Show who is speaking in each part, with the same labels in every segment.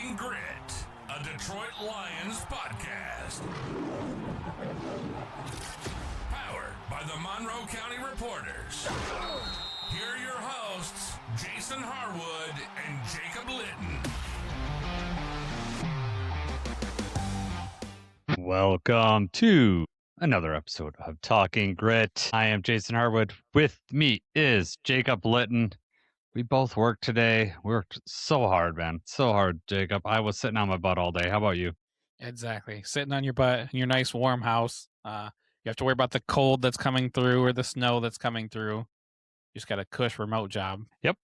Speaker 1: Talking Grit, a Detroit Lions podcast. Powered by the Monroe County Reporters. Here are your hosts, Jason Harwood and Jacob Litton.
Speaker 2: Welcome to another episode of Talking Grit. I am Jason Harwood. With me is Jacob Litton. We both worked today. We worked so hard, man. So hard, Jacob. I was sitting on my butt all day. How about you?
Speaker 3: Exactly. Sitting on your butt in your nice warm house. You have to worry about the cold that's coming through or the snow that's coming through. You just got a cush remote job.
Speaker 2: Yep.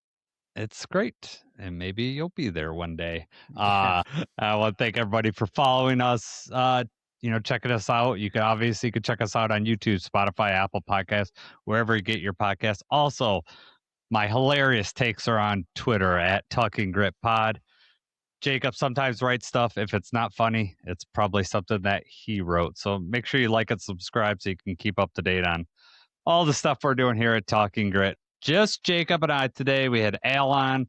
Speaker 2: It's great. And maybe you'll be there one day.
Speaker 3: Yeah.
Speaker 2: I want to thank everybody for following us. Checking us out. You could check us out on YouTube, Spotify, Apple Podcasts, wherever you get your podcasts. Also, my hilarious takes are on Twitter at Talking Grit Pod. Jacob sometimes writes stuff. If it's not funny, it's probably something that he wrote. So make sure you like and subscribe so you can keep up to date on all the stuff we're doing here at Talking Grit. Just Jacob and I today. We had Al on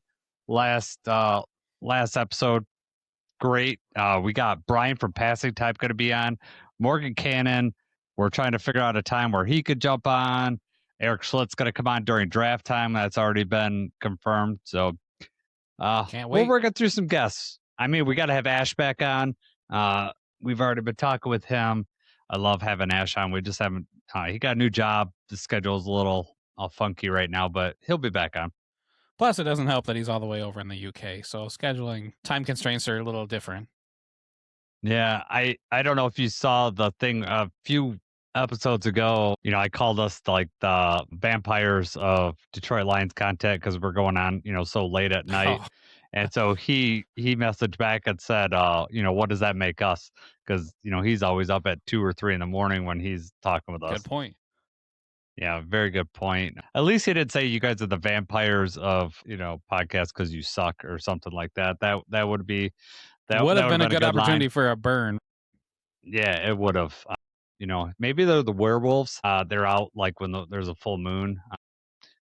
Speaker 2: last episode. Great. We got Brian from Passing Type going to be on. Morgan Cannon. We're trying to figure out a time where he could jump on. Eric Schlitz going to come on during draft time. That's already been confirmed. So
Speaker 3: Can't wait.
Speaker 2: we're working through some guests. I mean, we got to have Ash back on. We've already been talking with him. I love having Ash on. We just haven't. He got a new job. The schedule's a little funky right now, but he'll be back on.
Speaker 3: Plus, it doesn't help that he's all the way over in the UK. So scheduling time constraints are a little different.
Speaker 2: Yeah, I don't know if you saw the thing a few episodes ago. I called us like the vampires of Detroit Lions content because we're going on, so late at night.
Speaker 3: Oh,
Speaker 2: And so he messaged back and said, what does that make us? Because, he's always up at 2 or 3 in the morning when he's talking with us.
Speaker 3: good point.
Speaker 2: Yeah, very good point. At least he didn't say you guys are the vampires of, podcasts because you suck or something like that. That would be that
Speaker 3: Would have been a good opportunity
Speaker 2: line.
Speaker 3: for a burn.
Speaker 2: Yeah, it would have. Maybe they're the werewolves. They're out like when there's a full moon,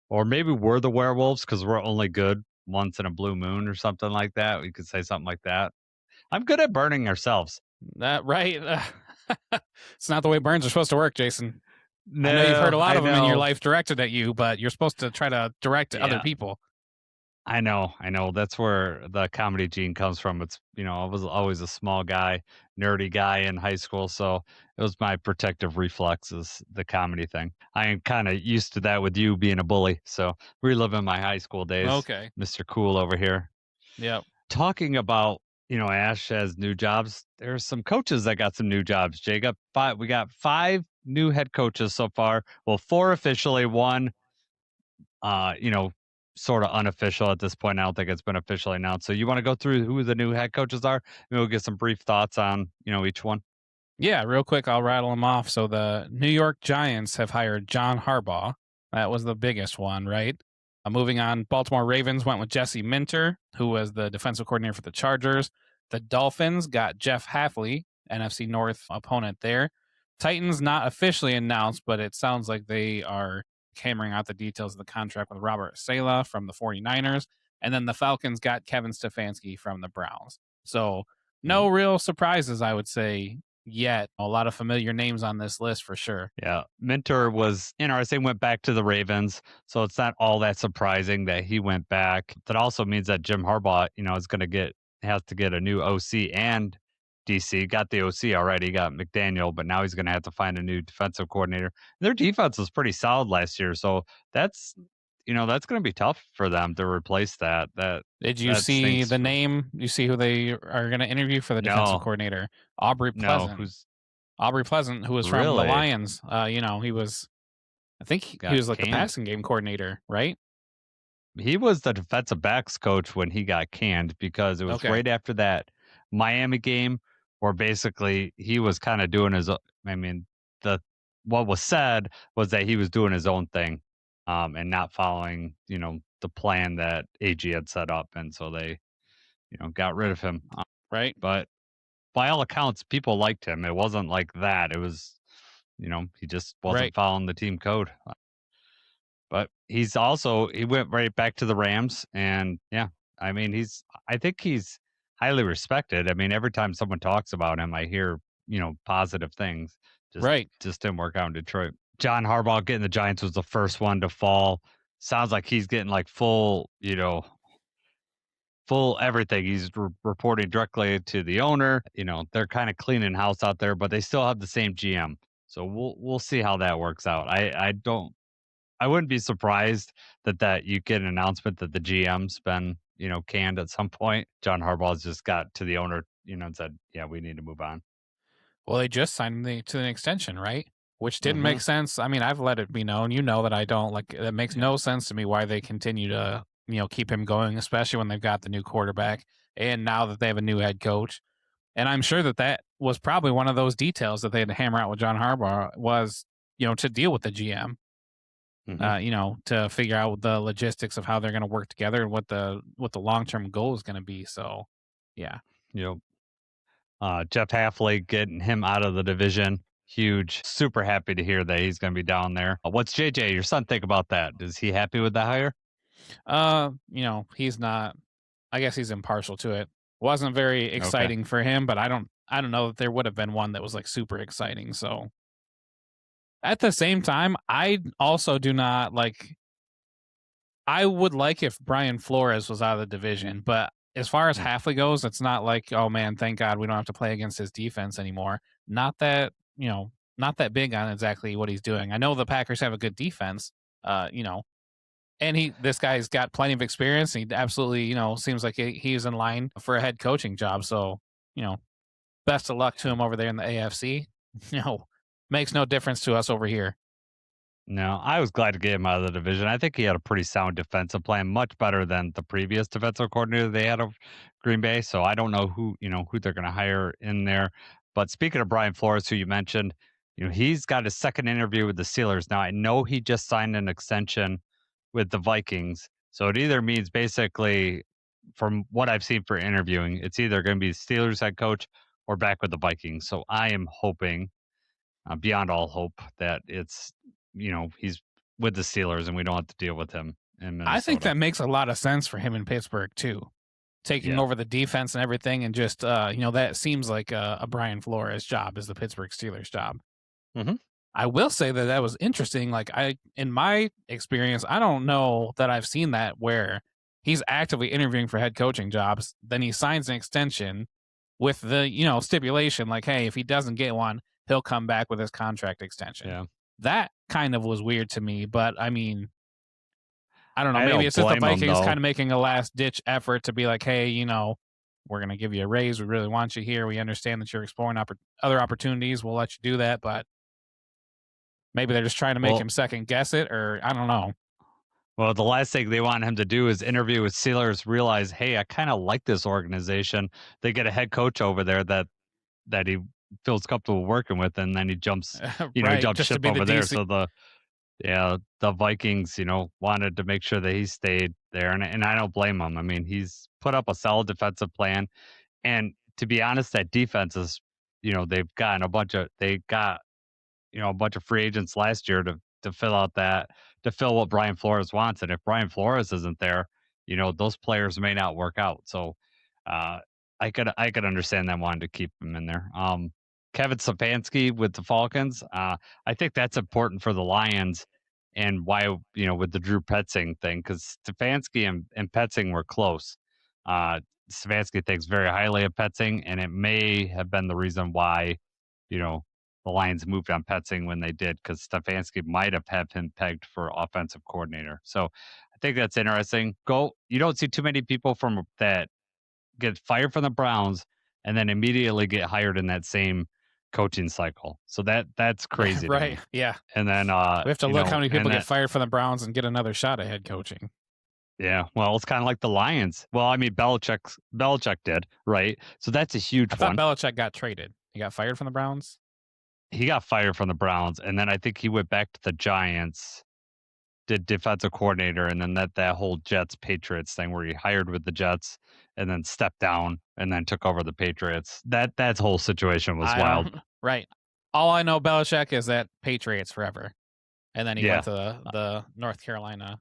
Speaker 2: or maybe we're the werewolves because we're only good once in a blue moon or something like that. We could say something like that. I'm good at burning ourselves.
Speaker 3: That right. It's not the way burns are supposed to work, Jason.
Speaker 2: No,
Speaker 3: I know you've heard a lot of them in your
Speaker 2: know.
Speaker 3: life directed at you, but you're supposed to try to direct other
Speaker 2: Yeah.
Speaker 3: people.
Speaker 2: I know. That's where the comedy gene comes from. It's, I was always a small guy, nerdy guy in high school. So it was my protective reflexes, the comedy thing. I am kind of used to that with you being a bully. So reliving my high school days.
Speaker 3: Okay.
Speaker 2: Mr. Cool over here.
Speaker 3: Yep.
Speaker 2: Talking about, Ash has new jobs. There's some coaches that got some new jobs, Jacob. We got 5 new head coaches so far. Well, 4 officially, 1, sort of unofficial at this point. I don't think it's been officially announced. So you want to go through who the new head coaches are? Maybe we'll get some brief thoughts on, each one.
Speaker 3: Yeah, real quick, I'll rattle them off. So the New York Giants have hired John Harbaugh. That was the biggest one, right? Moving on, Baltimore Ravens went with Jesse Minter, who was the defensive coordinator for the Chargers. The Dolphins got Jeff Hafley, NFC North opponent there. Titans not officially announced, but it sounds like they are hammering out the details of the contract with Robert Saleh from the 49ers. And then the Falcons got Kevin Stefanski from the Browns. So no real surprises, I would say, yet. A lot of familiar names on this list for sure.
Speaker 2: Yeah. Minter was interesting, went back to the Ravens. So it's not all that surprising that he went back. That also means that Jim Harbaugh, has to get a new OC and DC. Got the OC already, got McDaniel, but now he's going to have to find a new defensive coordinator. Their defense was pretty solid last year. So that's going to be tough for them to replace that.
Speaker 3: Did you see
Speaker 2: stinks.
Speaker 3: the name? You see who they are going to interview for the defensive coordinator? Aubrey Pleasant. Aubrey Pleasant, who was from the Lions. He was, I think he was like the passing game coordinator, right?
Speaker 2: He was the defensive backs coach when he got canned because it was right after that Miami game where basically he was kind of doing what was said was that he was doing his own thing and not following, the plan that AG had set up. And so they, got rid of him.
Speaker 3: Right.
Speaker 2: But by all accounts, people liked him. It wasn't like that. It was, he just wasn't following the team code. But he went right back to the Rams. And yeah, I think he's highly respected. I mean, every time someone talks about him, I hear, positive things.
Speaker 3: Right.
Speaker 2: Just didn't work out in Detroit. John Harbaugh getting the Giants was the first one to fall. Sounds like he's getting like full everything. He's reporting directly to the owner. They're kind of cleaning house out there, but they still have the same GM. So we'll see how that works out. I wouldn't be surprised that you get an announcement that the GM's been, canned at some point. John Harbaugh's just got to the owner, and said, "Yeah, we need to move on."
Speaker 3: Well, they just signed to an extension, right? Which didn't
Speaker 2: Mhm.
Speaker 3: make sense. I mean, I've let it be known. You know that I don't like. It makes
Speaker 2: Yeah.
Speaker 3: no sense to me why they continue to keep him going, especially when they've got the new quarterback and now that they have a new head coach. And I'm sure that was probably one of those details that they had to hammer out with John Harbaugh was to deal with the GM.
Speaker 2: Mhm.
Speaker 3: To figure out the logistics of how they're going to work together and what the long term goal is going to be. So, yeah.
Speaker 2: Yep. Jeff Halfley getting him out of the division. Huge. Super happy to hear that he's going to be down there. What's JJ, your son, think about that? Is he happy with the hire?
Speaker 3: He's not. I guess he's impartial to it. Wasn't very
Speaker 2: Okay.
Speaker 3: exciting for him, but I don't know that there would have been one that was like super exciting. So at the same time, I also do not like. I would like if Brian Flores was out of the division, but as far as Halfley goes, it's not like, oh man, thank God we don't have to play against his defense anymore. Not that not that big on exactly what he's doing. I know the Packers have a good defense, and this guy's got plenty of experience. He absolutely, seems like he's in line for a head coaching job. So, best of luck to him over there in the AFC. Makes no difference to us over here.
Speaker 2: No, I was glad to get him out of the division. I think he had a pretty sound defensive plan, much better than the previous defensive coordinator they had of Green Bay. So I don't know who they're going to hire in there. But speaking of Brian Flores, who you mentioned, he's got his second interview with the Steelers. Now I know he just signed an extension with the Vikings. So it either means basically, from what I've seen for interviewing, it's either going to be the Steelers head coach or back with the Vikings. So I am hoping, beyond all hope, that it's he's with the Steelers and we don't have to deal with him in Minnesota.
Speaker 3: I think that makes a lot of sense for him in Pittsburgh too, taking over the defense and everything, and just that seems like a Brian Flores job is the Pittsburgh Steelers job.
Speaker 2: Mm-hmm.
Speaker 3: I will say that was interesting. Like in my experience, I don't know that I've seen that where he's actively interviewing for head coaching jobs. Then he signs an extension with the stipulation like, hey, if he doesn't get one, he'll come back with his contract extension.
Speaker 2: Yeah,
Speaker 3: that kind of was weird to me. But I mean, I don't know.
Speaker 2: I
Speaker 3: Maybe
Speaker 2: don't
Speaker 3: it's just the
Speaker 2: blame him,
Speaker 3: Vikings
Speaker 2: though.
Speaker 3: kind of making a last ditch effort to be like, hey, we're going to give you a raise. We really want you here. We understand that you're exploring other opportunities. We'll let you do that, but maybe they're just trying to make him second guess it, or I don't know.
Speaker 2: Well, the last thing they want him to do is interview with Steelers, realize, hey, I kind of like this organization. They get a head coach over there that he feels comfortable working with, and then he jumps,
Speaker 3: Right,
Speaker 2: he jumps
Speaker 3: just to
Speaker 2: ship
Speaker 3: be the
Speaker 2: over there.
Speaker 3: DC.
Speaker 2: So the Vikings, wanted to make sure that he stayed there, and I don't blame him. I mean, he's put up a solid defensive plan, and to be honest, that defense is, they've gotten a bunch of free agents last year to fill out to fill what Brian Flores wants. And if Brian Flores isn't there, those players may not work out. So I could understand them wanting to keep him in there. Kevin Stefanski with the Falcons, I think that's important for the Lions, and why, with the Drew Petzing thing, because Stefanski and Petzing were close. Stefanski thinks very highly of Petzing, and it may have been the reason why, the Lions moved on Petzing when they did, because Stefanski might have had him pegged for offensive coordinator. So I think that's interesting. You don't see too many people from that get fired from the Browns and then immediately get hired in that same coaching cycle. So that's crazy,
Speaker 3: right?
Speaker 2: To me.
Speaker 3: Yeah.
Speaker 2: And then
Speaker 3: we have to look how many people get fired from the Browns and get another shot at head coaching.
Speaker 2: Yeah, well, it's kind of like the Lions. Well, I mean, Belichick did, right? So that's a huge one.
Speaker 3: I thought Belichick got traded. He got fired from the Browns.
Speaker 2: He got fired from the Browns, and then I think he went back to the Giants, did defensive coordinator, and then that whole Jets Patriots thing where he hired with the Jets and then stepped down and then took over the Patriots. That whole situation was wild.
Speaker 3: Right. All I know Belichick is that Patriots forever, and then he went to the North Carolina.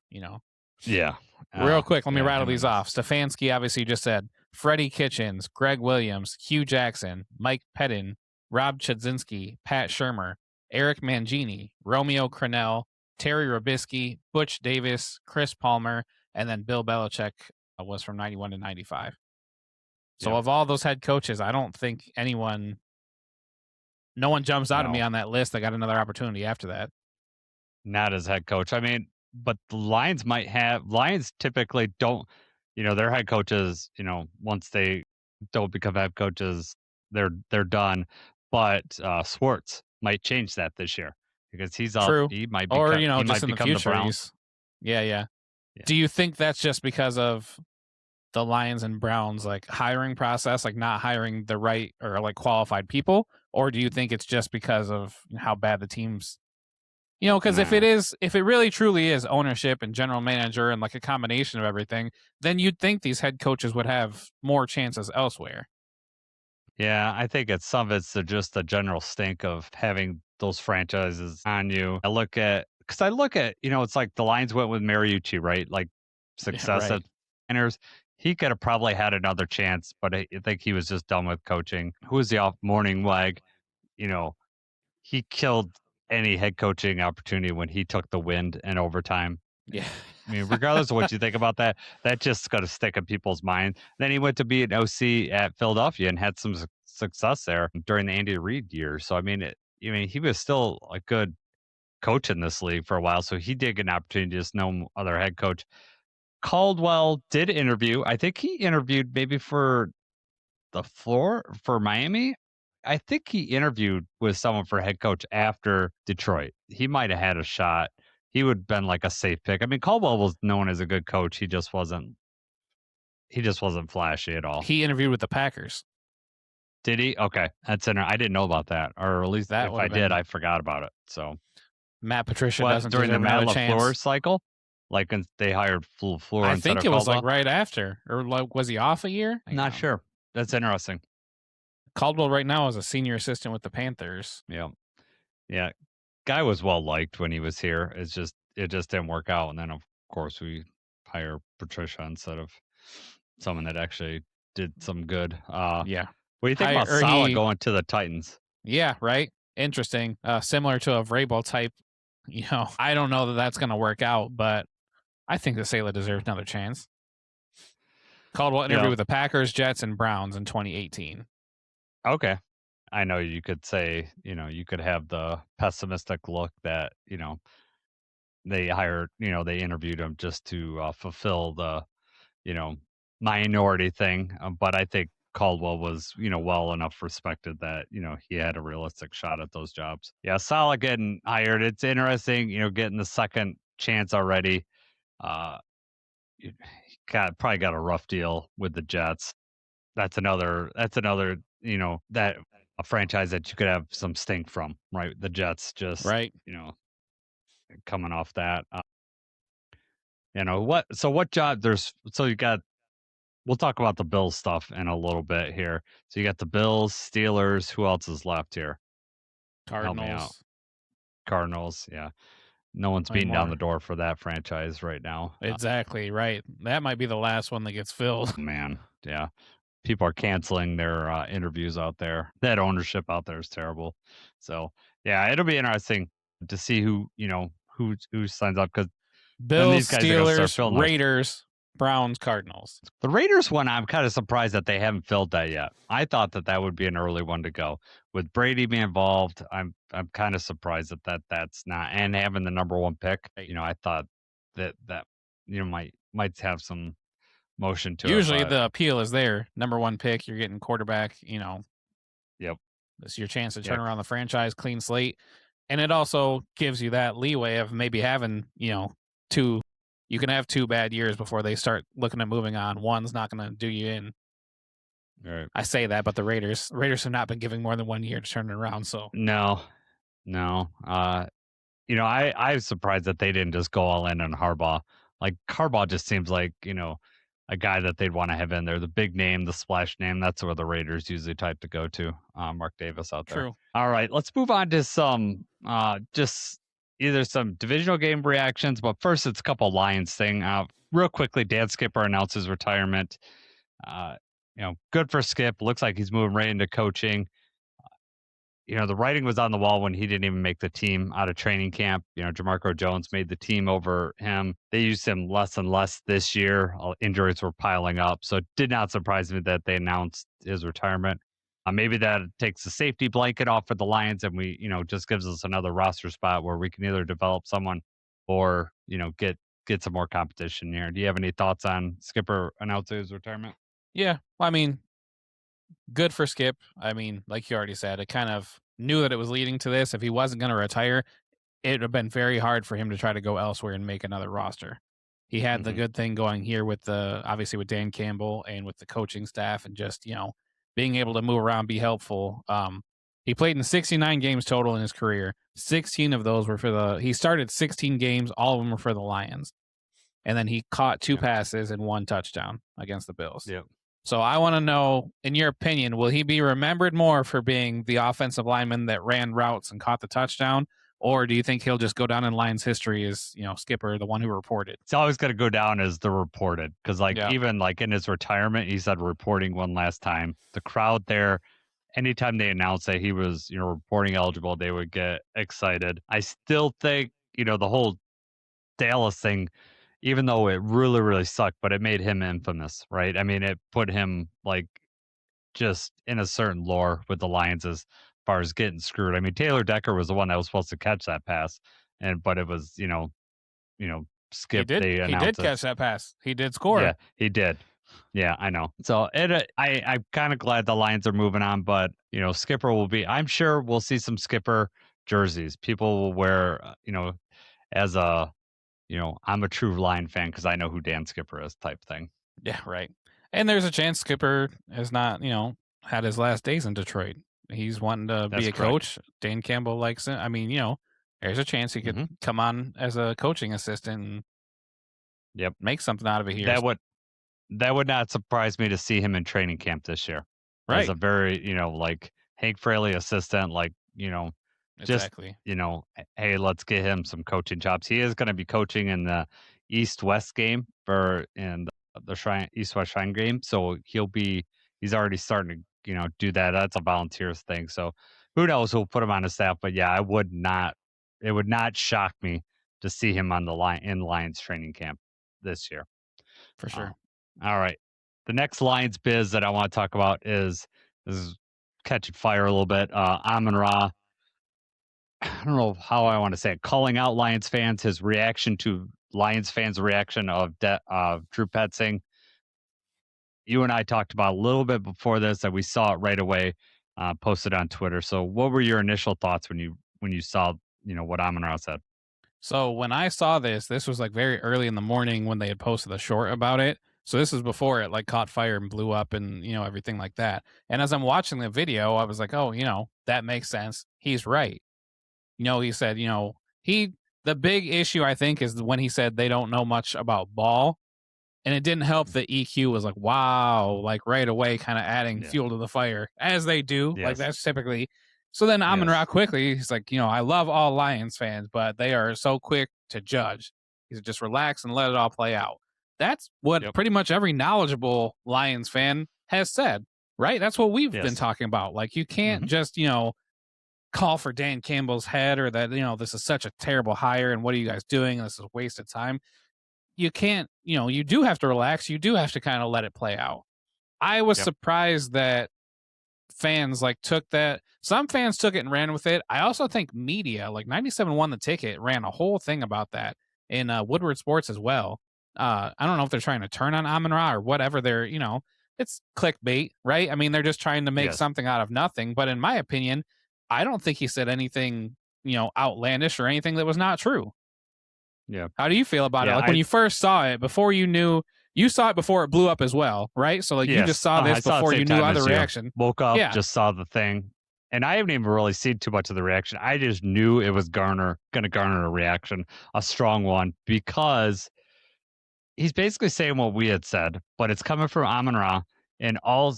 Speaker 2: Yeah.
Speaker 3: Real quick, let me rattle these off. Stefanski, obviously, you just said Freddie Kitchens, Greg Williams, Hugh Jackson, Mike Pettin, Rob Chudzinski, Pat Shermer, Eric Mangini, Romeo Crennel, Terry Robisky, Butch Davis, Chris Palmer, and then Bill Belichick was from 91 to 95. So of all those head coaches, I don't think no one jumps out at me on that list that got another opportunity after that.
Speaker 2: Not as head coach. I mean, but the Lions typically don't, their head coaches, once they don't become head coaches, they're done. But Schwartz might change that this year because he's up.
Speaker 3: True.
Speaker 2: He might
Speaker 3: or,
Speaker 2: he
Speaker 3: just
Speaker 2: might
Speaker 3: in the
Speaker 2: become
Speaker 3: future.
Speaker 2: the Browns.
Speaker 3: Yeah. Do you think that's just because of the Lions and Browns hiring process, not hiring the right or qualified people? Or do you think it's just because of how bad the team's, because if it really truly is ownership and general manager and a combination of everything, then you'd think these head coaches would have more chances elsewhere.
Speaker 2: Yeah, I think some of it's just the general stink of having those franchises on you. I look at, it's like the Lions went with Mariucci, right? Success at Niners. He could have probably had another chance, but I think he was just done with coaching. Who was the off morning leg? He killed any head coaching opportunity when he took the wind in overtime.
Speaker 3: Yeah.
Speaker 2: I mean, regardless of what you think about that, that just got to stick in people's mind. Then he went to be an OC at Philadelphia and had some success there during the Andy Reid years. So, I mean, he was still a good coach in this league for a while. So he did get an opportunity, just no other head coach. Caldwell did interview. I think he interviewed maybe for the floor for Miami. I think he interviewed with someone for head coach after Detroit. He might have had a shot. He would have been a safe pick. I mean, Caldwell was known as a good coach. He just wasn't flashy at all.
Speaker 3: He interviewed with the Packers.
Speaker 2: Did he? Okay. That's I didn't know about that. Or at least if I did, I forgot about it. So
Speaker 3: Matt Patricia doesn't
Speaker 2: during the
Speaker 3: Matt
Speaker 2: LaFleur cycle? They hired LaFleur.
Speaker 3: I think it was
Speaker 2: Caldwell?
Speaker 3: right after. Or was he off a year?
Speaker 2: Not sure. That's interesting.
Speaker 3: Caldwell right now is a senior assistant with the Panthers.
Speaker 2: Yeah. Guy was well liked when he was here. It just didn't work out. And then of course we hire Patricia instead of someone that actually did some good.
Speaker 3: Yeah.
Speaker 2: What do you think about Saleh going to the Titans?
Speaker 3: Yeah, right. Interesting. Similar to a Vrabel type. I don't know that that's going to work out, but I think that Saleh deserves another chance. Caldwell interviewed with the Packers, Jets, and Browns in 2018.
Speaker 2: Okay. I know you could say, you could have the pessimistic look that, they hired, they interviewed him just to fulfill the, minority thing. But I think Caldwell was, well enough respected that, he had a realistic shot at those jobs. Yeah, Saleh getting hired. It's interesting, getting the second chance already. He probably got a rough deal with the Jets. That's another, that a franchise that you could have some stink from, right? The Jets just, coming off that. What job we'll talk about the Bills stuff in a little bit here. So you got the Bills, Steelers. Who else is left here? Help me out. Cardinals. Yeah. No one's beating down the door for that franchise right now.
Speaker 3: Exactly. Right. That might be the last one that gets filled.
Speaker 2: Man. Yeah. People are canceling their interviews out there. That ownership out there is terrible. So yeah, it'll be interesting to see who signs up because
Speaker 3: Bills, Steelers, Raiders, Browns, Cardinals.
Speaker 2: The Raiders one, I'm kind of surprised that they haven't filled that yet. I thought that would be an early one to go. With Brady being involved, I'm kind of surprised that's not, and having the number one pick. I thought that might have some motion to
Speaker 3: Usually
Speaker 2: it.
Speaker 3: the appeal is there. Number one pick, you're getting quarterback,
Speaker 2: Yep.
Speaker 3: This is your chance to turn around the franchise, clean slate. And it also gives you that leeway of maybe having, you can have 2 bad years before they start looking at moving on. One's not going to do you in.
Speaker 2: Right.
Speaker 3: I say that, but the Raiders have not been giving more than 1 year to turn it around. So
Speaker 2: no. I was surprised that they didn't just go all in on Harbaugh. Harbaugh just seems like, a guy that they'd want to have in there. The big name, the splash name, that's where the Raiders usually type to go to. Mark Davis out there.
Speaker 3: True.
Speaker 2: All right, let's move on to some just either some divisional game reactions, but first it's a couple Lions thing. Real quickly, Dan Skipper announces retirement. good for Skip. Looks like he's moving right into coaching. The writing was on the wall when he didn't even make the team out of training camp. Jamarco Jones made the team over him. They used him less and less this year. Injuries were piling up. So it did not surprise me that they announced his retirement. Maybe that takes the safety blanket off for the Lions and we, just gives us another roster spot where we can either develop someone or, get some more competition here. Do you have any thoughts on Skipper announcing his retirement?
Speaker 3: Yeah. Well, I mean, good for Skip. I mean, like you already said, it kind of knew that it was leading to this. If he wasn't going to retire, it would have been very hard for him to try to go elsewhere and make another roster. He had the good thing going here with obviously with Dan Campbell and with the coaching staff and just, being able to move around, be helpful. He played in 69 games total in his career. 16 of those were he started 16 games. All of them were for the Lions. And then he caught 2 passes and 1 touchdown against the Bills.
Speaker 2: Yep.
Speaker 3: So I want to know, in your opinion, will he be remembered more for being the offensive lineman that ran routes and caught the touchdown? Or do you think he'll just go down in Lions history as, Skipper, the one who reported?
Speaker 2: It's always going to go down as the reported. Because, even in his retirement, he said reporting one last time. The crowd there, anytime they announced that he was, reporting eligible, they would get excited. I still think, the whole Dallas thing, even though it really, really sucked, but it made him infamous, right? I mean, it put him, just in a certain lore with the Lions as far as getting screwed. I mean, Taylor Decker was the one that was supposed to catch that pass, but it was, Skip.
Speaker 3: He did catch that pass. He did score.
Speaker 2: Yeah, he did. Yeah, I know. So I'm kind of glad the Lions are moving on, but Skipper will be. I'm sure we'll see some Skipper jerseys. People will wear, as a, I'm a true Lion fan because I know who Dan Skipper is, type thing.
Speaker 3: Yeah, right. And there's a chance Skipper has not, had his last days in Detroit. He's wanting to be a coach. Dan Campbell likes it. I mean, there's a chance he could come on as a coaching assistant and make something out of it here.
Speaker 2: That would not surprise me to see him in training camp this year.
Speaker 3: Right.
Speaker 2: As a very, Hank Fraley assistant,
Speaker 3: exactly.
Speaker 2: Hey, let's get him some coaching jobs. He is going to be coaching in the East-West game in the East-West Shrine game. So he's already starting to, do that. That's a volunteers thing. So who knows who'll put him on his staff. But yeah, it would not shock me to see him on in Lions training camp this year.
Speaker 3: For sure.
Speaker 2: All right. The next Lions biz that I want to talk about is catching fire a little bit. Amon Ra, I don't know how I want to say it, calling out Lions fans, his reaction to Lions fans' reaction of Drew Petzing. You and I talked about a little bit before this that we saw it right away, posted on Twitter. So what were your initial thoughts when you saw, what Amon Ra said?
Speaker 3: So when I saw this was very early in the morning when they had posted a short about it. So this is before it caught fire and blew up and, everything like that. And as I'm watching the video, I was like, oh, that makes sense. He's right. He said, the big issue I think is when he said they don't know much about ball. And it didn't help that EQ was wow, right away, kind of adding fuel to the fire as they do.
Speaker 2: Yes.
Speaker 3: That's typically. So then Amon Ra quickly, he's like, I love all Lions fans, but they are so quick to judge. He said, just relax and let it all play out. That's what pretty much every knowledgeable Lions fan has said, right? That's what we've been talking about. You can't just, call for Dan Campbell's head or that, this is such a terrible hire and what are you guys doing? This is a waste of time. You can't, you do have to relax. You do have to kind of let it play out. I was surprised that fans took that. Some fans took it and ran with it. I also think media, 97 Won the Ticket, ran a whole thing about that in Woodward Sports as well. I don't know if they're trying to turn on Amon Ra or whatever. They're, it's clickbait, right? I mean, they're just trying to make something out of nothing. But in my opinion, I don't think he said anything, outlandish or anything that was not true.
Speaker 2: Yeah.
Speaker 3: How do you feel about it? When you first saw it, before you saw it before it blew up as well, right? So you just saw this before you knew other reaction.
Speaker 2: Woke up, just saw the thing. And I haven't even really seen too much of the reaction. I just knew it was going to garner a reaction, a strong one, because he's basically saying what we had said, but it's coming from Amon Ra and all,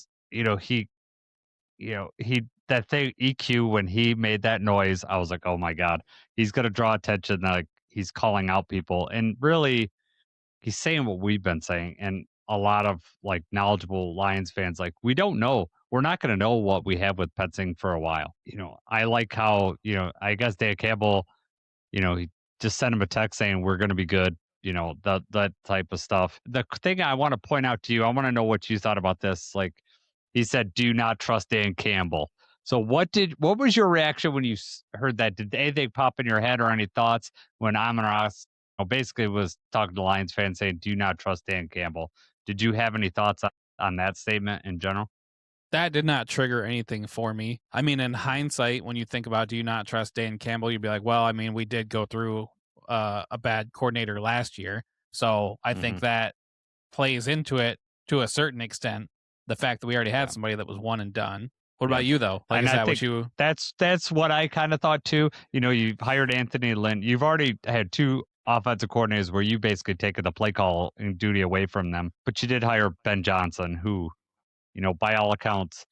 Speaker 2: that thing EQ, when he made that noise, I was like, oh my God, he's going to draw attention. He's calling out people, and really he's saying what we've been saying. And a lot of like knowledgeable Lions fans, like we don't know. We're not going to know what we have with Petzing for a while. I like how, I guess Dan Campbell, he just sent him a text saying we're going to be good. That type of stuff. The thing I want to point out to you, I want to know what you thought about this. Like he said, do not trust Dan Campbell. So what was your reaction when you heard that? Did anything pop in your head or any thoughts when Amon basically was talking to Lions fans saying, do not trust Dan Campbell? Did you have any thoughts on that statement in general?
Speaker 3: That did not trigger anything for me. I mean, in hindsight, when you think about do you not trust Dan Campbell, you'd be like, well, I mean, we did go through a bad coordinator last year. So I think that plays into it to a certain extent. The fact that we already had somebody that was one and done. What about you, though? Like,
Speaker 2: and
Speaker 3: is
Speaker 2: I
Speaker 3: that
Speaker 2: think
Speaker 3: what you...
Speaker 2: That's what I kind of thought, too. You've hired Anthony Lynn. You've already had two offensive coordinators where you basically taken the play call and duty away from them. But you did hire Ben Johnson, who, by all accounts,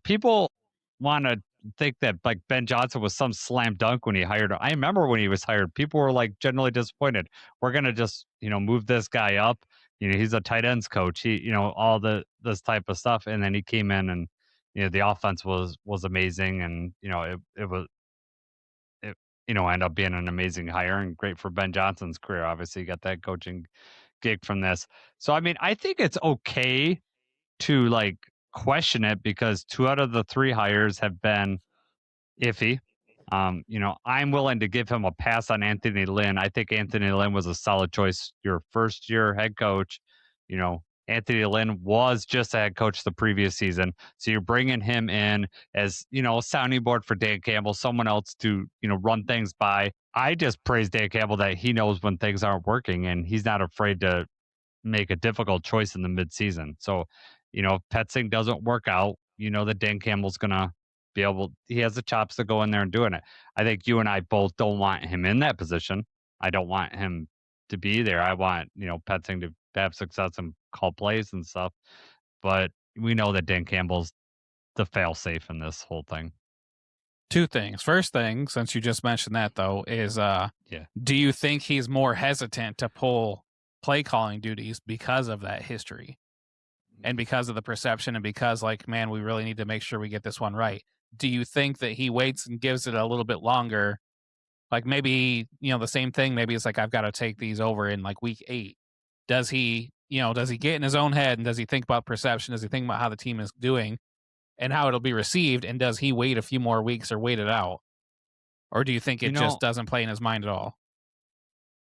Speaker 2: people want to think that like Ben Johnson was some slam dunk when he hired him. I remember when he was hired, people were like generally disappointed. We're going to just, move this guy up. He's a tight ends coach. He, all this type of stuff. And then he came in and, the offense was amazing. And, it ended up being an amazing hire and great for Ben Johnson's career. Obviously, he got that coaching gig from this. So, I mean, I think it's okay to like question it because 2 out of the 3 hires have been iffy. I'm willing to give him a pass on Anthony Lynn. I think Anthony Lynn was a solid choice. Your first year head coach, Anthony Lynn was just a head coach the previous season. So you're bringing him in as, a sounding board for Dan Campbell, someone else to, run things by. I just praise Dan Campbell that he knows when things aren't working and he's not afraid to make a difficult choice in the midseason. So, if Petzing doesn't work out, that Dan Campbell's going to be able, he has the chops to go in there and doing it. I think you and I both don't want him in that position. I don't want him to be there. I want, Petzing to have success and call plays and stuff. But we know that Dan Campbell's the fail safe in this whole thing.
Speaker 3: 2 things. First thing, since you just mentioned that though, is do you think he's more hesitant to pull play calling duties because of that history and because of the perception and because like, man, we really need to make sure we get this one right? Do you think that he waits and gives it a little bit longer? Like maybe, the same thing, maybe it's like, I've got to take these over in like week 8. Does he get in his own head and does he think about perception? Does he think about how the team is doing and how it'll be received? And does he wait a few more weeks or wait it out? Or do you think it just doesn't play in his mind at all?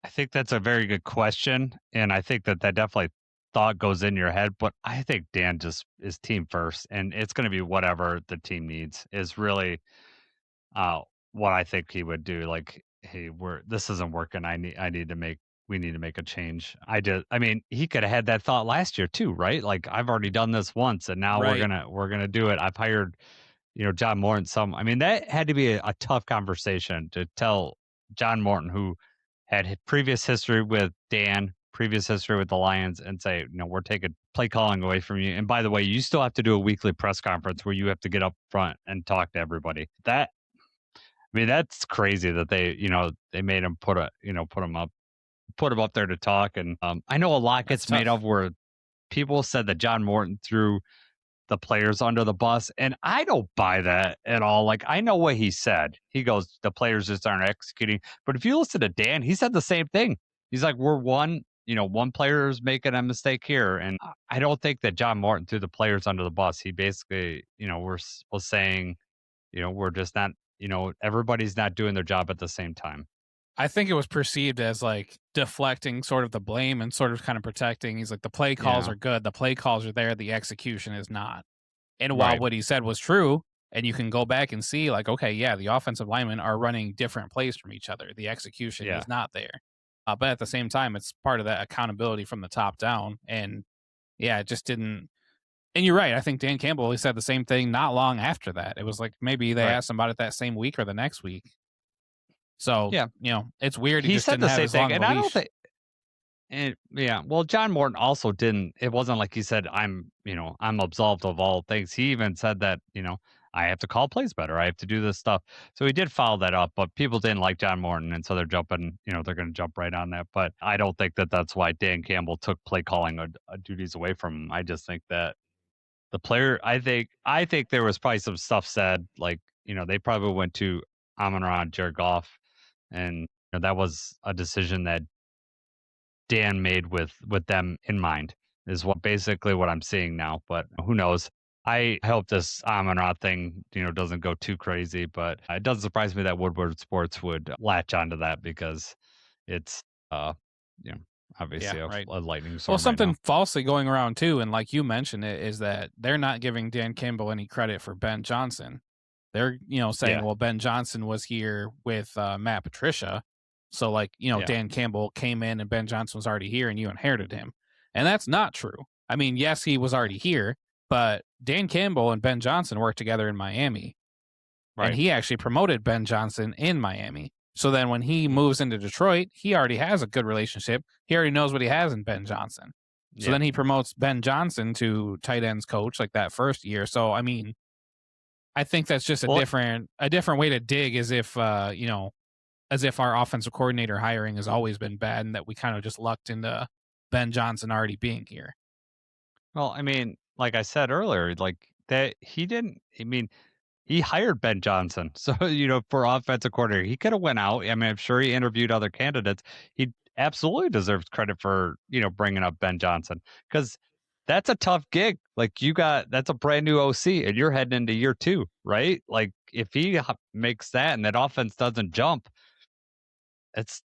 Speaker 2: I think that's a very good question. And I think that definitely thought goes in your head. But I think Dan just is team first. And it's going to be whatever the team needs is really what I think he would do. Like, hey, this isn't working. We need to make a change. I mean, he could have had that thought last year too, right? Like I've already done this once and now we're going to do it. I've hired, John Morton. I mean, that had to be a tough conversation to tell John Morton, who had previous history with Dan, previous history with the Lions, and say, we're taking play calling away from you. And by the way, you still have to do a weekly press conference where you have to get up front and talk to everybody. I mean, that's crazy that they made him put him up there to talk. And I know a lot gets made of where people said that John Morton threw the players under the bus. And I don't buy that at all. Like, I know what he said. He goes, the players just aren't executing. But if you listen to Dan, he said the same thing. He's like, we're one player is making a mistake here. And I don't think that John Morton threw the players under the bus. He basically, was saying, we're just not, everybody's not doing their job at the same time.
Speaker 3: I think it was perceived as like deflecting sort of the blame and sort of kind of protecting. He's like, the play calls are good. The play calls are there. The execution is not. And while what he said was true, and you can go back and see like, okay, yeah, the offensive linemen are running different plays from each other. The execution is not there. But at the same time, it's part of that accountability from the top down. And it just didn't. And you're right. I think Dan Campbell, he said the same thing not long after that. It was like maybe they asked him about it that same week or the next week. So, it's weird.
Speaker 2: He said the same thing. And I don't think, well, John Morton also didn't, it wasn't like he said, I'm absolved of all things. He even said that, I have to call plays better. I have to do this stuff. So he did follow that up, but people didn't like John Morton, and so they're jumping. They're going to jump right on that. But I don't think that that's why Dan Campbell took play calling duties away from him. I just think that the player. I think there was probably some stuff said, like they probably went to Amon, Jared Goff, and that was a decision that Dan made with them in mind, is basically what I'm seeing now. But who knows? I hope this Amon-Ra thing, doesn't go too crazy. But it doesn't surprise me that Woodward Sports would latch onto that, because it's, you know, obviously
Speaker 3: right.
Speaker 2: a lightning storm.
Speaker 3: Well, something
Speaker 2: right
Speaker 3: falsely going around too, and like you mentioned it, is that they're not giving Dan Campbell any credit for Ben Johnson. They're saying, well, Ben Johnson was here with Matt Patricia. So, like, Dan Campbell came in and Ben Johnson was already here and you inherited him. And that's not true. I mean, yes, he was already here, but Dan Campbell and Ben Johnson worked together in Miami. Right. And he actually promoted Ben Johnson in Miami. So then when he moves into Detroit, he already has a good relationship. He already knows what he has in Ben Johnson. So then he promotes Ben Johnson to tight ends coach like that first year. So, I mean, I think that's just a different way to dig, as if, as if our offensive coordinator hiring has always been bad and that we kind of just lucked into Ben Johnson already being here.
Speaker 2: Well, I mean, like I said earlier, like that he didn't. I mean, he hired Ben Johnson, so for offensive coordinator, he could have went out. I mean, I'm sure he interviewed other candidates. He absolutely deserves credit for bringing up Ben Johnson, because that's a tough gig. Like that's a brand new OC, and you're heading into year 2, right? Like if he makes that and that offense doesn't jump, it's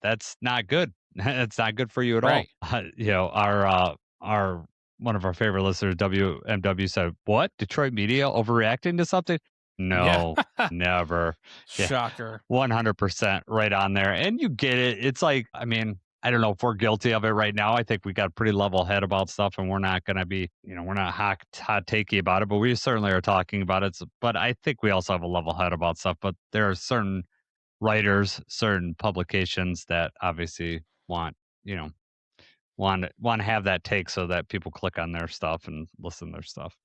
Speaker 2: that's not good. It's not good for you at all. Our one of our favorite listeners, WMW, said, "What? Detroit media overreacting to something?" No, never.
Speaker 3: Shocker.
Speaker 2: 100% right on there. And you get it. It's like, I mean, I don't know if we're guilty of it right now. I think we got a pretty level head about stuff, and we're not going to be, we're not hot takey about it, but we certainly are talking about it. But I think we also have a level head about stuff. But there are certain writers, certain publications that obviously want to have that take so that people click on their stuff and listen to their stuff.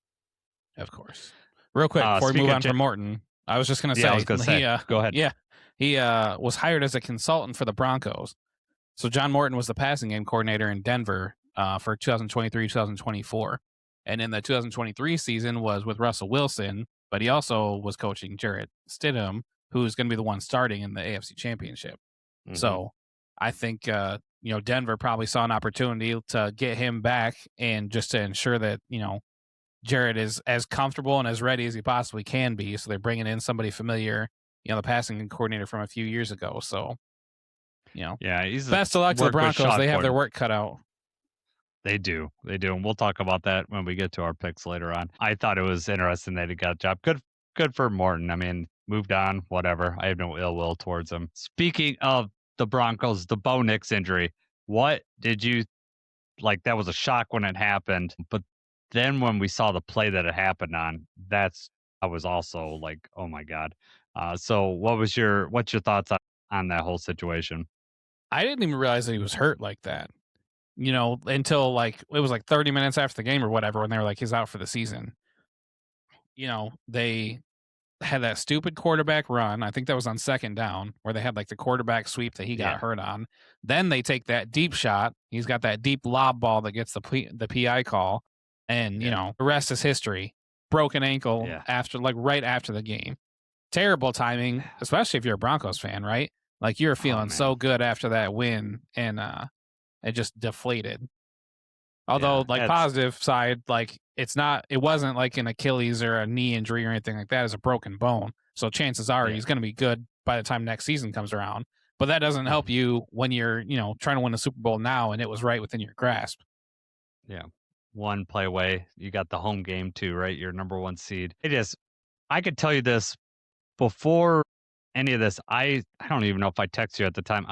Speaker 3: Of course. Real quick, before we move on from Morton, I was just going to say,
Speaker 2: go ahead.
Speaker 3: Yeah, he was hired as a consultant for the Broncos. So John Morton was the passing game coordinator in Denver for 2023-2024. And in the 2023 season was with Russell Wilson, but he also was coaching Jarrett Stidham, who's going to be the one starting in the AFC Championship. Mm-hmm. So I think, Denver probably saw an opportunity to get him back and just to ensure that, Jarrett is as comfortable and as ready as he possibly can be. So they're bringing in somebody familiar, the passing coordinator from a few years ago. So,
Speaker 2: he's
Speaker 3: best of luck to the Broncos. They have their work cut out.
Speaker 2: They do. And we'll talk about that when we get to our picks later on. I thought it was interesting that he got a job. Good for Morton. I mean, moved on, whatever. I have no ill will towards him. Speaking of the Broncos, the Bo Nix injury, what did you like? That was a shock when it happened, but then when we saw the play that it happened on, I was also like, oh my God. So what's your thoughts on that whole situation?
Speaker 3: I didn't even realize that he was hurt like that, until like it was like 30 minutes after the game or whatever, when they were like, he's out for the season. They had that stupid quarterback run. I think that was on second down, where they had like the quarterback sweep that he got hurt on. Then they take that deep shot. He's got that deep lob ball that gets the PI call. And, the rest is history. Broken ankle right after the game. Terrible timing, especially if you're a Broncos fan, right? Like you're feeling so good after that win, and it just deflated. Although, positive side, like it wasn't like an Achilles or a knee injury or anything like that. It's a broken bone. So chances are he's going to be good by the time next season comes around. But that doesn't help you when you're, trying to win the Super Bowl now, and it was right within your grasp.
Speaker 2: Yeah. One play away. You got the home game too, right? Your number 1 seed. I could tell you this before any of this. I don't even know if I texted you at the time.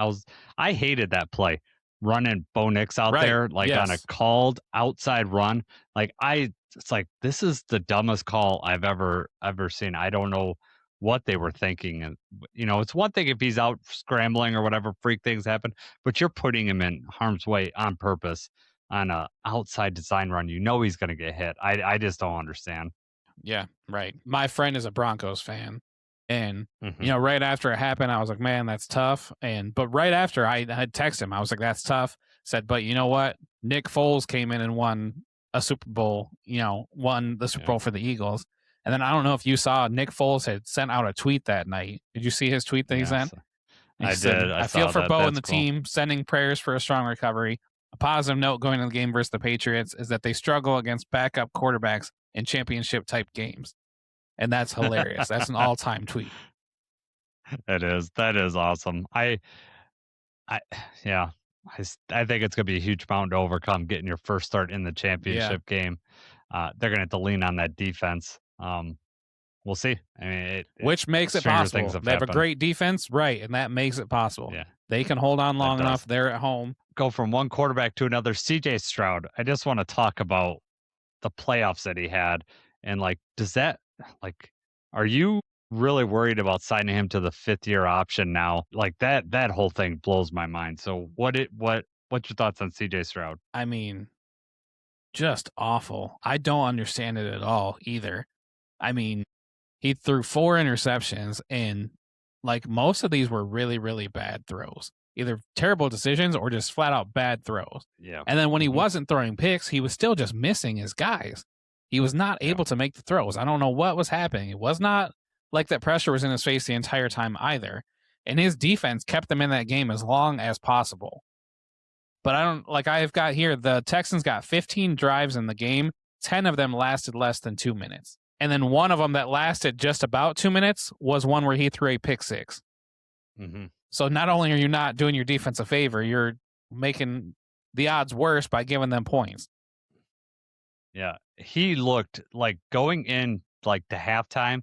Speaker 2: I hated that play, running Bo Nix out there on a called outside run. It's like, this is the dumbest call I've ever seen. I don't know what they were thinking. And it's one thing if he's out scrambling or whatever freak things happen, but you're putting him in harm's way on purpose on a outside design run. He's going to get hit. I just don't understand.
Speaker 3: Yeah, right. My friend is a Broncos fan, and
Speaker 2: Mhm.
Speaker 3: right after it happened, I was like, "Man, that's tough." But right after, I had texted him. I was like, "That's tough." Said, "But you know what? Nick Foles came in and won a Super Bowl. Won the Super
Speaker 2: Yeah.
Speaker 3: Bowl for the Eagles." And then I don't know if you saw Nick Foles had sent out a tweet that night. Did you see his tweet that he sent?
Speaker 2: Yes,
Speaker 3: He
Speaker 2: I
Speaker 3: said,
Speaker 2: did. I
Speaker 3: "I feel
Speaker 2: saw
Speaker 3: for
Speaker 2: that.
Speaker 3: Bo and
Speaker 2: That's
Speaker 3: the
Speaker 2: cool.
Speaker 3: team, sending prayers for a strong recovery. A positive note going into the game versus the Patriots is that they struggle against backup quarterbacks in championship type games." And that's hilarious. That's an all-time tweet.
Speaker 2: It is. That is awesome. I yeah. I think it's gonna be a huge mountain to overcome getting your first start in the
Speaker 3: Yeah.
Speaker 2: championship game. They're gonna have to lean on that defense. We'll see. I mean,
Speaker 3: Which makes it
Speaker 2: stranger things
Speaker 3: possible.
Speaker 2: have
Speaker 3: They have a
Speaker 2: happened.
Speaker 3: great defense, right, and that makes it possible.
Speaker 2: Yeah,
Speaker 3: They can hold on
Speaker 2: that
Speaker 3: long
Speaker 2: does.
Speaker 3: enough. They're at home.
Speaker 2: Go from one quarterback to another. CJ Stroud. I just want to talk about the playoffs that he had, and does that like, are you really worried about signing him to the 5th-year option now? Like that whole thing blows my mind. So what's your thoughts on CJ Stroud?
Speaker 3: I mean, just awful. I don't understand it at all either. I mean, he threw 4 interceptions, and most of these were really, really bad throws. Either terrible decisions or just flat out bad throws.
Speaker 2: Yeah.
Speaker 3: And then when he
Speaker 2: Mhm.
Speaker 3: wasn't throwing picks, he was still just missing his guys. He was not
Speaker 2: Yeah.
Speaker 3: able to make the throws. I don't know what was happening. It was not like that pressure was in his face the entire time either. And his defense kept them in that game as long as possible. But I don't I've got here, the Texans got 15 drives in the game. 10 of them lasted less than 2 minutes. And then one of them that lasted just about 2 minutes was one where he threw a pick six.
Speaker 2: Mm-hmm.
Speaker 3: So not only are you not doing your defense a favor, you're making the odds worse by giving them points.
Speaker 2: Yeah. He looked like going in to halftime.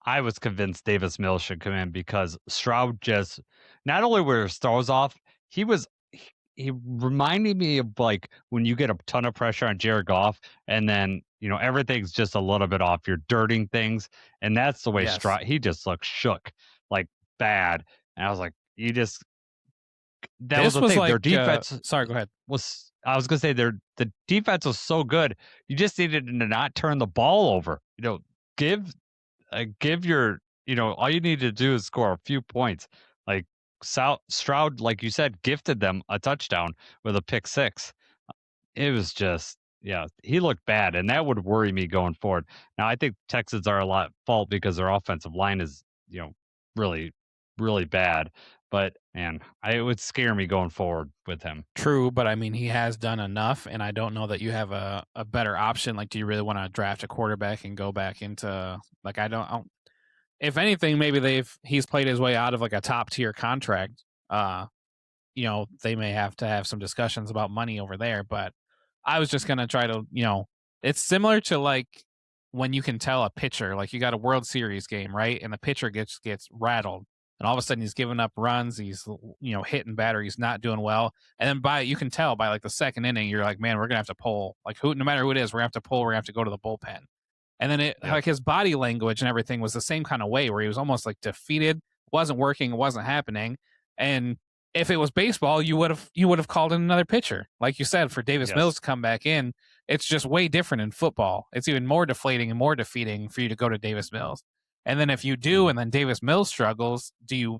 Speaker 2: I was convinced Davis Mills should come in because Stroud just not only were his throws off, he reminded me of when you get a ton of pressure on Jared Goff and then everything's just a little bit off. You're dirting things, and that's the way
Speaker 3: Yes.
Speaker 2: Stroud. He just looked shook, bad. And I was like, you just that
Speaker 3: This
Speaker 2: was the
Speaker 3: was
Speaker 2: thing. Their defense
Speaker 3: sorry, go ahead.
Speaker 2: was. I was gonna say the defense was so good. You just needed to not turn the ball over. Give give your all you need to do is score a few points. Like Stroud, like you said, gifted them a touchdown with a pick six. It was just he looked bad, and that would worry me going forward. Now I think Texans are a lot fault because their offensive line is really really bad. But man, it would scare me going forward with him.
Speaker 3: True, but I mean, he has done enough, and I don't know that you have a better option. Do you really want to draft a quarterback and go back into I don't. If anything, maybe he's played his way out of a top tier contract. They may have to have some discussions about money over there, but I was just gonna try to, it's similar to when you can tell a pitcher, you got a World Series game, right? And the pitcher gets rattled, and all of a sudden he's giving up runs, he's hitting batter, he's not doing well, and then you can tell by the second inning, you're like, man, we're gonna have to pull, no matter who it is, we're gonna have to pull, we're gonna have to go to the bullpen. And then his body language and everything was the same kind of way, where he was almost defeated, wasn't working, wasn't happening. And if it was baseball, you would have called in another pitcher, like you said, for Davis Mills to come back in. It's just way different in football. It's even more deflating and more defeating for you to go to Davis Mills. And then if you do, and then Davis Mills struggles, do you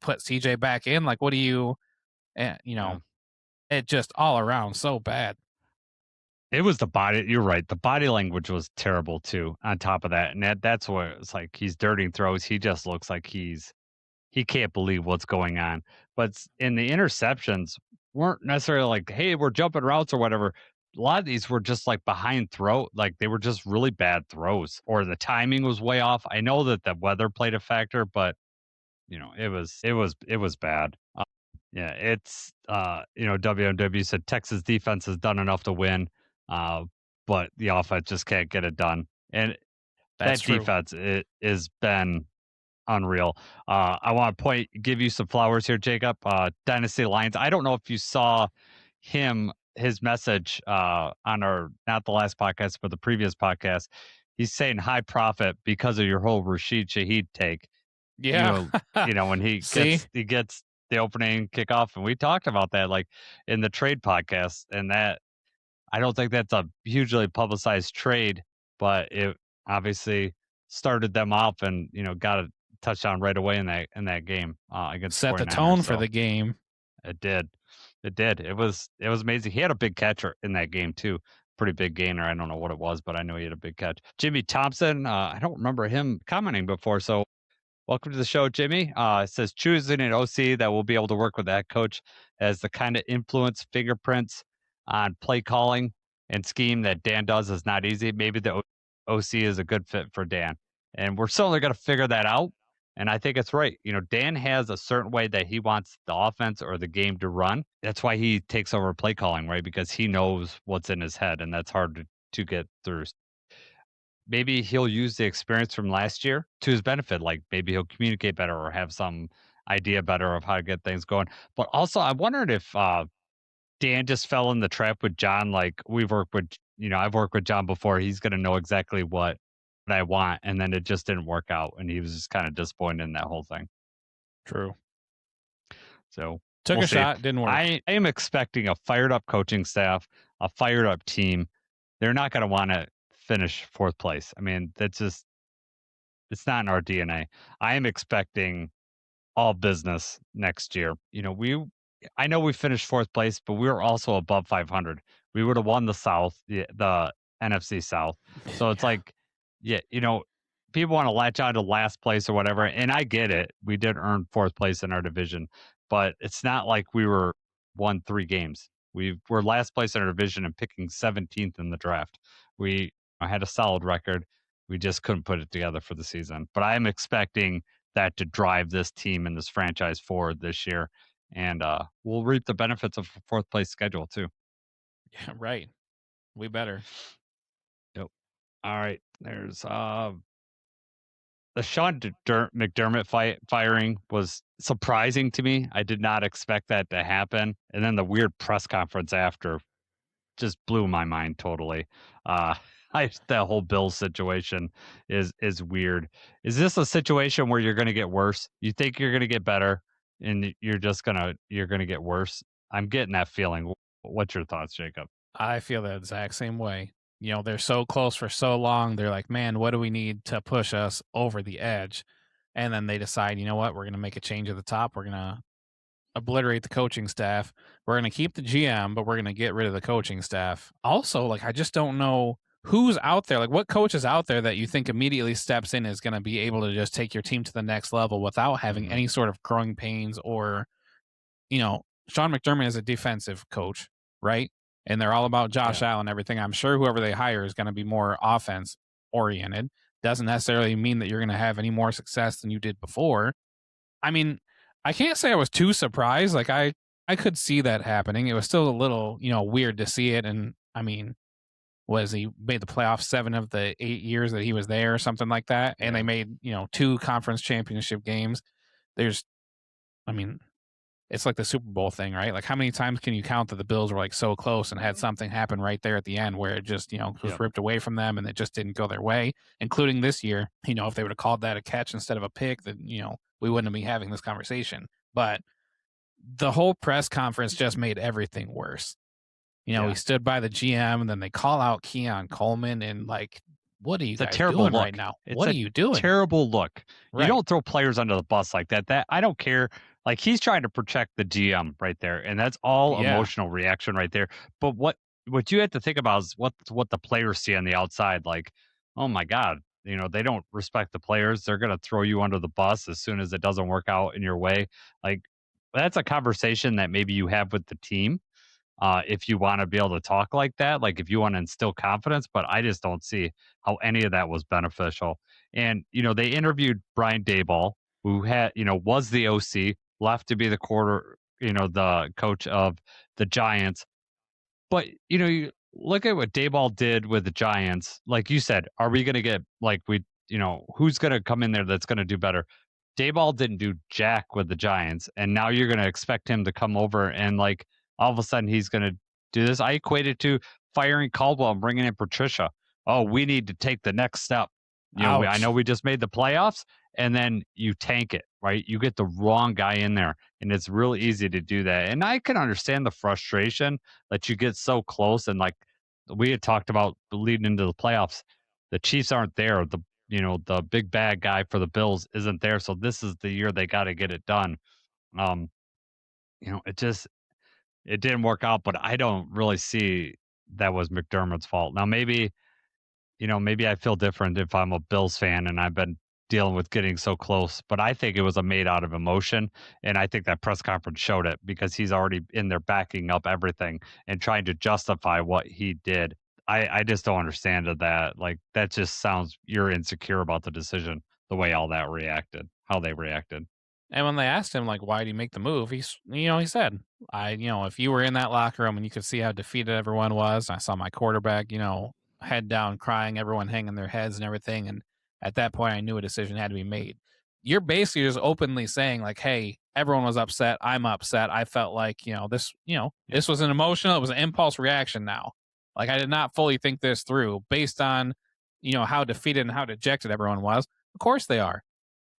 Speaker 3: put CJ back in? What do you, it just all around so bad.
Speaker 2: It was the body. You're right. The body language was terrible too. On top of that, and that's what it's like. He's dirting throws. He just looks like he can't believe what's going on. But in the interceptions weren't necessarily hey, we're jumping routes or whatever. A lot of these were just behind throw. They were just really bad throws, or the timing was way off. I know that the weather played a factor, but it was bad. Yeah, it's WMW said Texas defense has done enough to win, but the offense just can't get it done. And
Speaker 3: That's
Speaker 2: that
Speaker 3: true.
Speaker 2: defense has been unreal. I want to give you some flowers here, Jacob. Dynasty Lions. I don't know if you saw his message on our, not the last podcast, but the previous podcast. He's saying high profit because of your whole Rashid Shaheed take.
Speaker 3: Yeah.
Speaker 2: When he gets the opening kickoff, and we talked about that in the trade podcast, and that I don't think that's a hugely publicized trade, but it obviously started them off and, got a touchdown right away in that game against
Speaker 3: Set the
Speaker 2: 49ers.
Speaker 3: tone for the game.
Speaker 2: It did. It did. It was amazing. He had a big catcher in that game too. Pretty big gainer. I don't know what it was, but I know he had a big catch. Jimmy Thompson, I don't remember him commenting before, so welcome to the show, Jimmy. It says choosing an OC that will be able to work with that coach as the kind of influence fingerprints on play calling and scheme that Dan does is not easy. Maybe the OC is a good fit for Dan. And we're certainly going to figure that out. And I think it's right. Dan has a certain way that he wants the offense or the game to run. That's why he takes over play calling, right? Because he knows what's in his head, and that's hard to get through. Maybe he'll use the experience from last year to his benefit. Like maybe he'll communicate better or have some idea better of how to get things going. But also, I wondered if Dan just fell in the trap with John. Like I've worked with John before. He's going to know exactly what I want. And then it just didn't work out. And he was just kind of disappointed in that whole thing.
Speaker 3: True.
Speaker 2: So
Speaker 3: took a shot, didn't work.
Speaker 2: I am expecting a fired up coaching staff, a fired up team. They're not going to want to finish fourth place. I mean, it's not in our DNA. I am expecting all business next year. I know we finished fourth place, but we were also above 500. We would have won the South, the NFC South. So it's like, people want to latch on to last place or whatever. And I get it. We did earn fourth place in our division, but it's not like we won 3 games. We were last place in our division and picking 17th in the draft. We had a solid record. We just couldn't put it together for the season. But I am expecting that to drive this team and this franchise forward this year. And we'll reap the benefits of a fourth place schedule too.
Speaker 3: Yeah, right. We better.
Speaker 2: Yep. All right. There's the Sean McDermott firing was surprising to me. I did not expect that to happen. And then the weird press conference after just blew my mind totally. That whole Bills situation is weird. Is this a situation where you're going to get worse? You think you're going to get better, and you're going to get worse? I'm getting that feeling. What's your thoughts, Jacob?
Speaker 3: I feel the exact same way. They're so close for so long. They're like, man, what do we need to push us over the edge? And then they decide, you know what? We're going to make a change at the top. We're going to obliterate the coaching staff. We're going to keep the GM, but we're going to get rid of the coaching staff. Also, I just don't know who's out there. What coach is out there that you think immediately steps in is going to be able to just take your team to the next level without having any sort of growing pains or, Sean McDermott is a defensive coach, right? And they're all about Josh Allen and everything. I'm sure whoever they hire is going to be more offense oriented. Doesn't necessarily mean that you're going to have any more success than you did before. I mean, I can't say I was too surprised. I could see that happening. It was still a little, weird to see it. And I mean, he made the playoffs 7 of the 8 years that he was there or something like that. And they made, 2 conference championship games. It's like the Super Bowl thing, right? How many times can you count that the Bills were so close and had something happen right there at the end where it just, was ripped away from them and it just didn't go their way, including this year. If they would have called that a catch instead of a pick, then, we wouldn't be having this conversation. But the whole press conference just made everything worse. He stood by the GM and then they call out Keon Coleman and what are you guys doing right now? What are you doing?
Speaker 2: Terrible look.
Speaker 3: Right.
Speaker 2: You don't throw players under the bus like that. I don't care. He's trying to protect the GM right there, and that's all emotional reaction right there. But what you have to think about is what the players see on the outside. Oh my God, they don't respect the players. They're gonna throw you under the bus as soon as it doesn't work out in your way. That's a conversation that maybe you have with the team. If you want to be able to talk like that, if you want to instill confidence, but I just don't see how any of that was beneficial. And, they interviewed Brian Daboll, who was the OC, left to be the the coach of the Giants. But, you look at what Daboll did with the Giants. Like you said, are we going to get who's going to come in there that's going to do better? Daboll didn't do jack with the Giants. And now you're going to expect him to come over and all of a sudden he's going to do this. I equate it to firing Caldwell and bringing in Patricia. Oh, we need to take the next step. I know we just made the playoffs, and then you tank it, right? You get the wrong guy in there, and it's real easy to do that. And I can understand the frustration that you get so close. And we had talked about leading into the playoffs, the Chiefs aren't there. The big bad guy for the Bills isn't there. So this is the year they got to get it done. Um, it didn't work out, but I don't really see that was McDermott's fault. Now maybe I feel different if I'm a Bills fan and I've been dealing with getting so close, but I think it was a made out of emotion. And I think that press conference showed it because he's already in there backing up everything and trying to justify what he did. I just don't understand that. Like, that just sounds you're insecure about the decision, the way how they reacted.
Speaker 3: And when they asked him, like, why did he make the move? He said, if you were in that locker room and you could see how defeated everyone was, I saw my quarterback, head down, crying, everyone hanging their heads and everything. And at that point, I knew a decision had to be made. You're basically just openly saying, like, hey, everyone was upset. I'm upset. I felt like, this was an emotional, it was an impulse reaction now. Like, I did not fully think this through based on, how defeated and how dejected everyone was. Of course they are.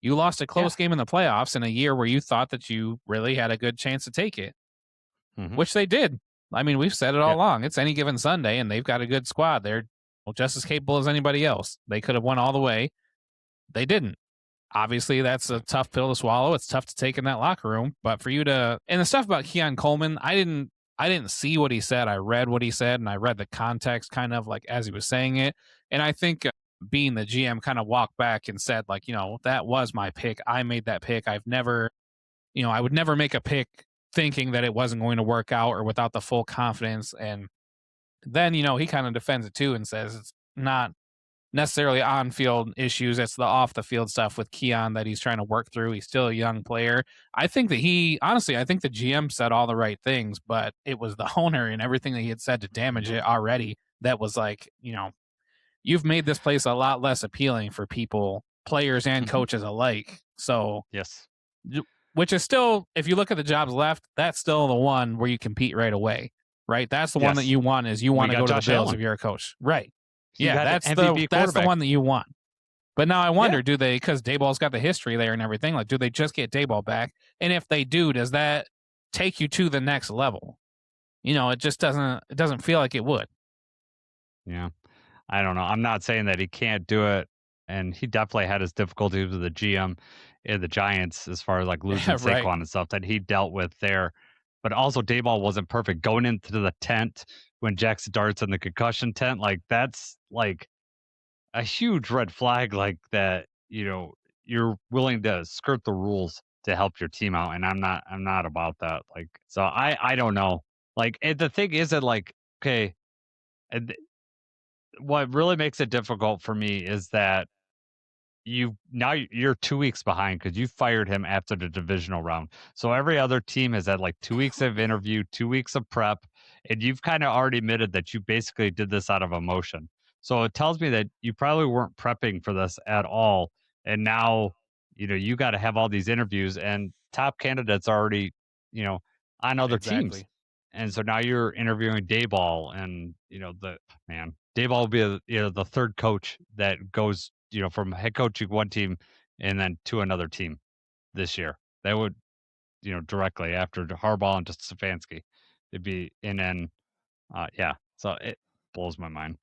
Speaker 3: You lost a close game in the playoffs in a year where you thought that you really had a good chance to take it, which they did. I mean, we've said it all along. It's any given Sunday, and they've got a good squad. They're just as capable as anybody else. They could have won all the way. They didn't. Obviously, that's a tough pill to swallow. It's tough to take in that locker room. But for you to – and the stuff about Keon Coleman, I didn't see what he said. I read what he said, and I read the context kind of like as he was saying it. And I think being the GM kind of walked back and said, like, that was my pick. I made that pick. I would never make a pick thinking that it wasn't going to work out or without the full confidence. And then, he kind of defends it too and says it's not necessarily on-field issues. It's the off-the-field stuff with Keon that he's trying to work through. He's still a young player. I think that I think the GM said all the right things, but it was the owner and everything that he had said to damage it already that was like, you've made this place a lot less appealing for people, players and coaches alike. So,
Speaker 2: yes,
Speaker 3: which is still, if you look at the jobs left, that's still the one where you compete right away, right? That's the one that you want is you want to go to the Bills if you're a coach, right? That's the one that you want. But now I wonder, do they, because Dayball's got the history there and everything, like, do they just get Dayball back? And if they do, does that take you to the next level? It just doesn't feel like it would.
Speaker 2: Yeah. I don't know. I'm not saying that he can't do it. And he definitely had his difficulties with the GM and the Giants as far as like losing Saquon and stuff that he dealt with there. But also Dayball wasn't perfect going into the tent when Jackson Dart's in the concussion tent. Like, that's like a huge red flag, like that, you're willing to skirt the rules to help your team out. And I'm not about that. Like, so I don't know. Like, the thing is that, like, okay, what really makes it difficult for me is that you're 2 weeks behind because you fired him after the divisional round. So every other team has had like 2 weeks of interview, 2 weeks of prep, and you've kind of already admitted that you basically did this out of emotion. So it tells me that you probably weren't prepping for this at all. And now, you got to have all these interviews and top candidates already, on other teams. And so now you're interviewing Dayball and, Dayball will be the third coach that goes, from head coaching one team and then to another team this year. That would, directly after Harbaugh and Stefanski. It'd be, and then, so it blows my mind.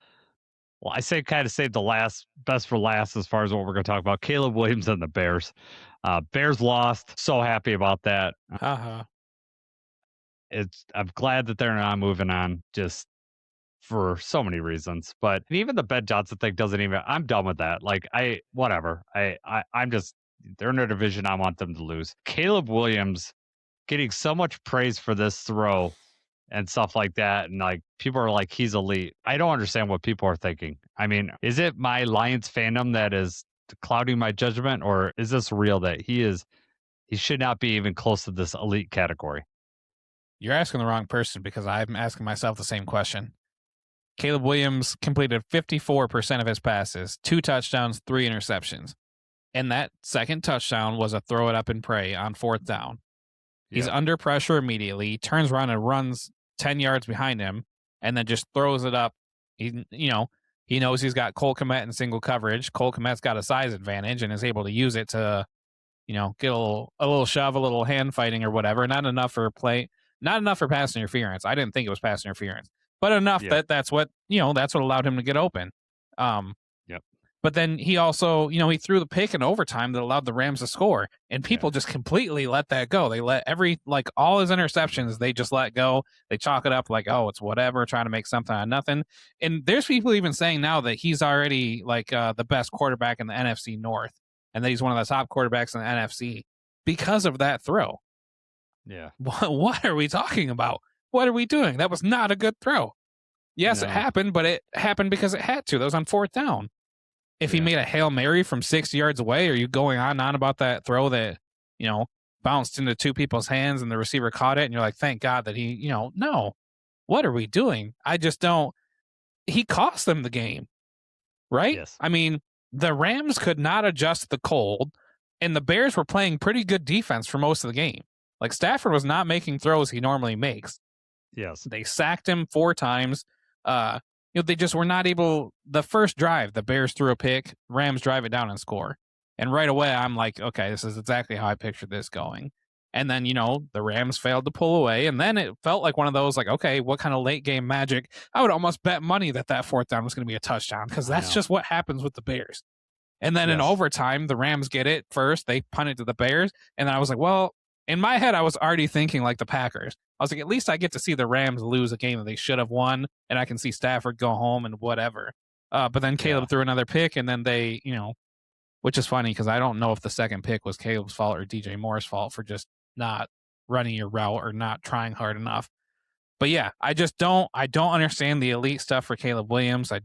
Speaker 2: Well, I say kind of save the best for last as far as what we're going to talk about. Caleb Williams and the Bears. Bears lost. So happy about that. I'm glad that they're not moving on. Just for so many reasons, but even the Ben Johnson thing I'm done with that. Like, whatever. I'm just, they're in a division I want them to lose. Caleb Williams getting so much praise for this throw and stuff like that. And like, people are like, he's elite. I don't understand what people are thinking. I mean, is it my Lions fandom that is clouding my judgment, or is this real that he should not be even close to this elite category?
Speaker 3: You're asking the wrong person because I'm asking myself the same question. Caleb Williams completed 54% of his passes, 2 touchdowns, 3 interceptions. And that second touchdown was a throw it up and pray on 4th down. He's under pressure immediately, turns around and runs 10 yards behind him, and then just throws it up. He knows he's got Cole Kmet in single coverage. Cole Kmet's got a size advantage and is able to use it to, get a little shove, a little hand fighting or whatever. Not enough for pass interference. I didn't think it was pass interference. But enough that's what allowed him to get open. But then he also, he threw the pick in overtime that allowed the Rams to score. And people just completely let that go. They let all his interceptions, they just let go. They chalk it up like, oh, it's whatever, trying to make something out of nothing. And there's people even saying now that he's already the best quarterback in the NFC North and that he's one of the top quarterbacks in the NFC because of that throw.
Speaker 2: Yeah.
Speaker 3: What are we talking about? What are we doing? That was not a good throw. Yes, it happened, but it happened because it had to. That was on 4th down. If he made a Hail Mary from 60 yards away, are you going on about that throw that, bounced into 2 people's hands and the receiver caught it and you're like, thank God that he, no. What are we doing? I just don't. He cost them the game, right?
Speaker 2: Yes.
Speaker 3: I mean, the Rams could not adjust the cold and the Bears were playing pretty good defense for most of the game. Like Stafford was not making throws he normally makes.
Speaker 2: Yes.
Speaker 3: They sacked him 4 times. They just were not able. The first drive, the Bears threw a pick, Rams drive it down and score. And right away, I'm like, okay, this is exactly how I pictured this going. And then, the Rams failed to pull away. And then it felt like one of those, like, okay, what kind of late game magic? I would almost bet money that 4th down was going to be a touchdown because that's just what happens with the Bears. And then in overtime, the Rams get it first. They punt it to the Bears. And then I was like, well, in my head, I was already thinking like the Packers. I was like, at least I get to see the Rams lose a game that they should have won, and I can see Stafford go home and whatever. But then Caleb threw another pick, and then they, which is funny because I don't know if the second pick was Caleb's fault or DJ Moore's fault for just not running your route or not trying hard enough. But yeah, I don't understand the elite stuff for Caleb Williams. I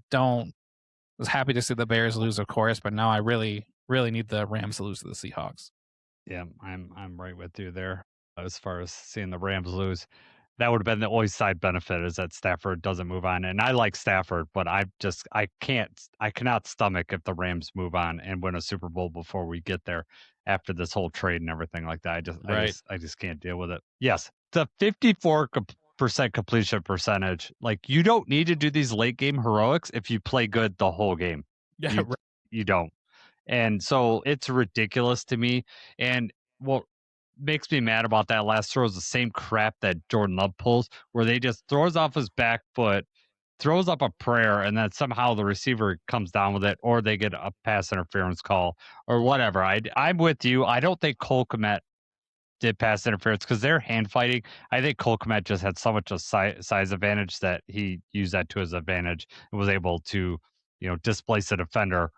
Speaker 3: was happy to see the Bears lose, of course, but now I really, really need the Rams to lose to the Seahawks.
Speaker 2: Yeah, I'm right with you there. As far as seeing the Rams lose, that would have been the only side benefit is that Stafford doesn't move on. And I like Stafford, but I cannot stomach if the Rams move on and win a Super Bowl before we get there after this whole trade and everything like that. I just can't deal with it. Yes, the 54% completion percentage. Like you don't need to do these late game heroics if you play good the whole game.
Speaker 3: Yeah,
Speaker 2: you don't. And so it's ridiculous to me. And what makes me mad about that last throw is the same crap that Jordan Love pulls, where they just throws off his back foot, throws up a prayer, and then somehow the receiver comes down with it, or they get a pass interference call or whatever. I'm with you. I don't think Cole Kmet did pass interference because they're hand fighting. I think Cole Kmet just had so much a size advantage that he used that to his advantage and was able to, displace a defender,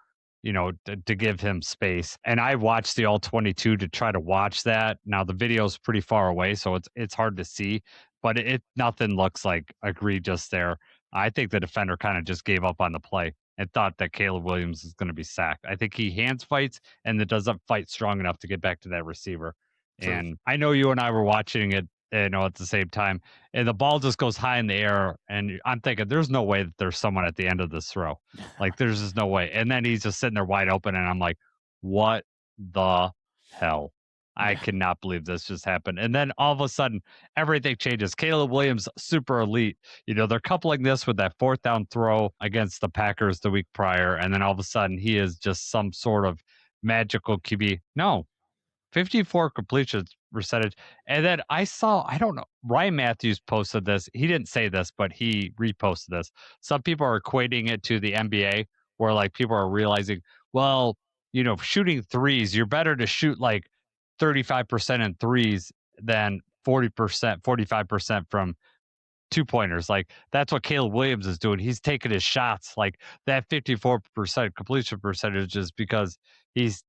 Speaker 2: to give him space. And I watched the all 22 to try to watch that. Now the video's pretty far away, so it's hard to see, but nothing looks like egregious there. I think the defender kind of just gave up on the play and thought that Caleb Williams is going to be sacked. I think he hands fights and it doesn't fight strong enough to get back to that receiver. True. And I know you and I were watching it, at the same time, and the ball just goes high in the air, and I'm thinking, there's no way that there's someone at the end of this throw. Like, there's just no way. And then he's just sitting there wide open, and I'm like, what the hell? I cannot believe this just happened. And then all of a sudden, everything changes. Caleb Williams, super elite. They're coupling this with that 4th down throw against the Packers the week prior, and then all of a sudden, he is just some sort of magical QB. No. 54 completion percentage. And then I don't know, Ryan Matthews posted this. He didn't say this, but he reposted this. Some people are equating it to the NBA where like people are realizing, well, shooting threes, you're better to shoot like 35% in threes than 40%, 45% from 2-pointers. Like that's what Caleb Williams is doing. He's taking his shots. Like that 54% completion percentage is because he's,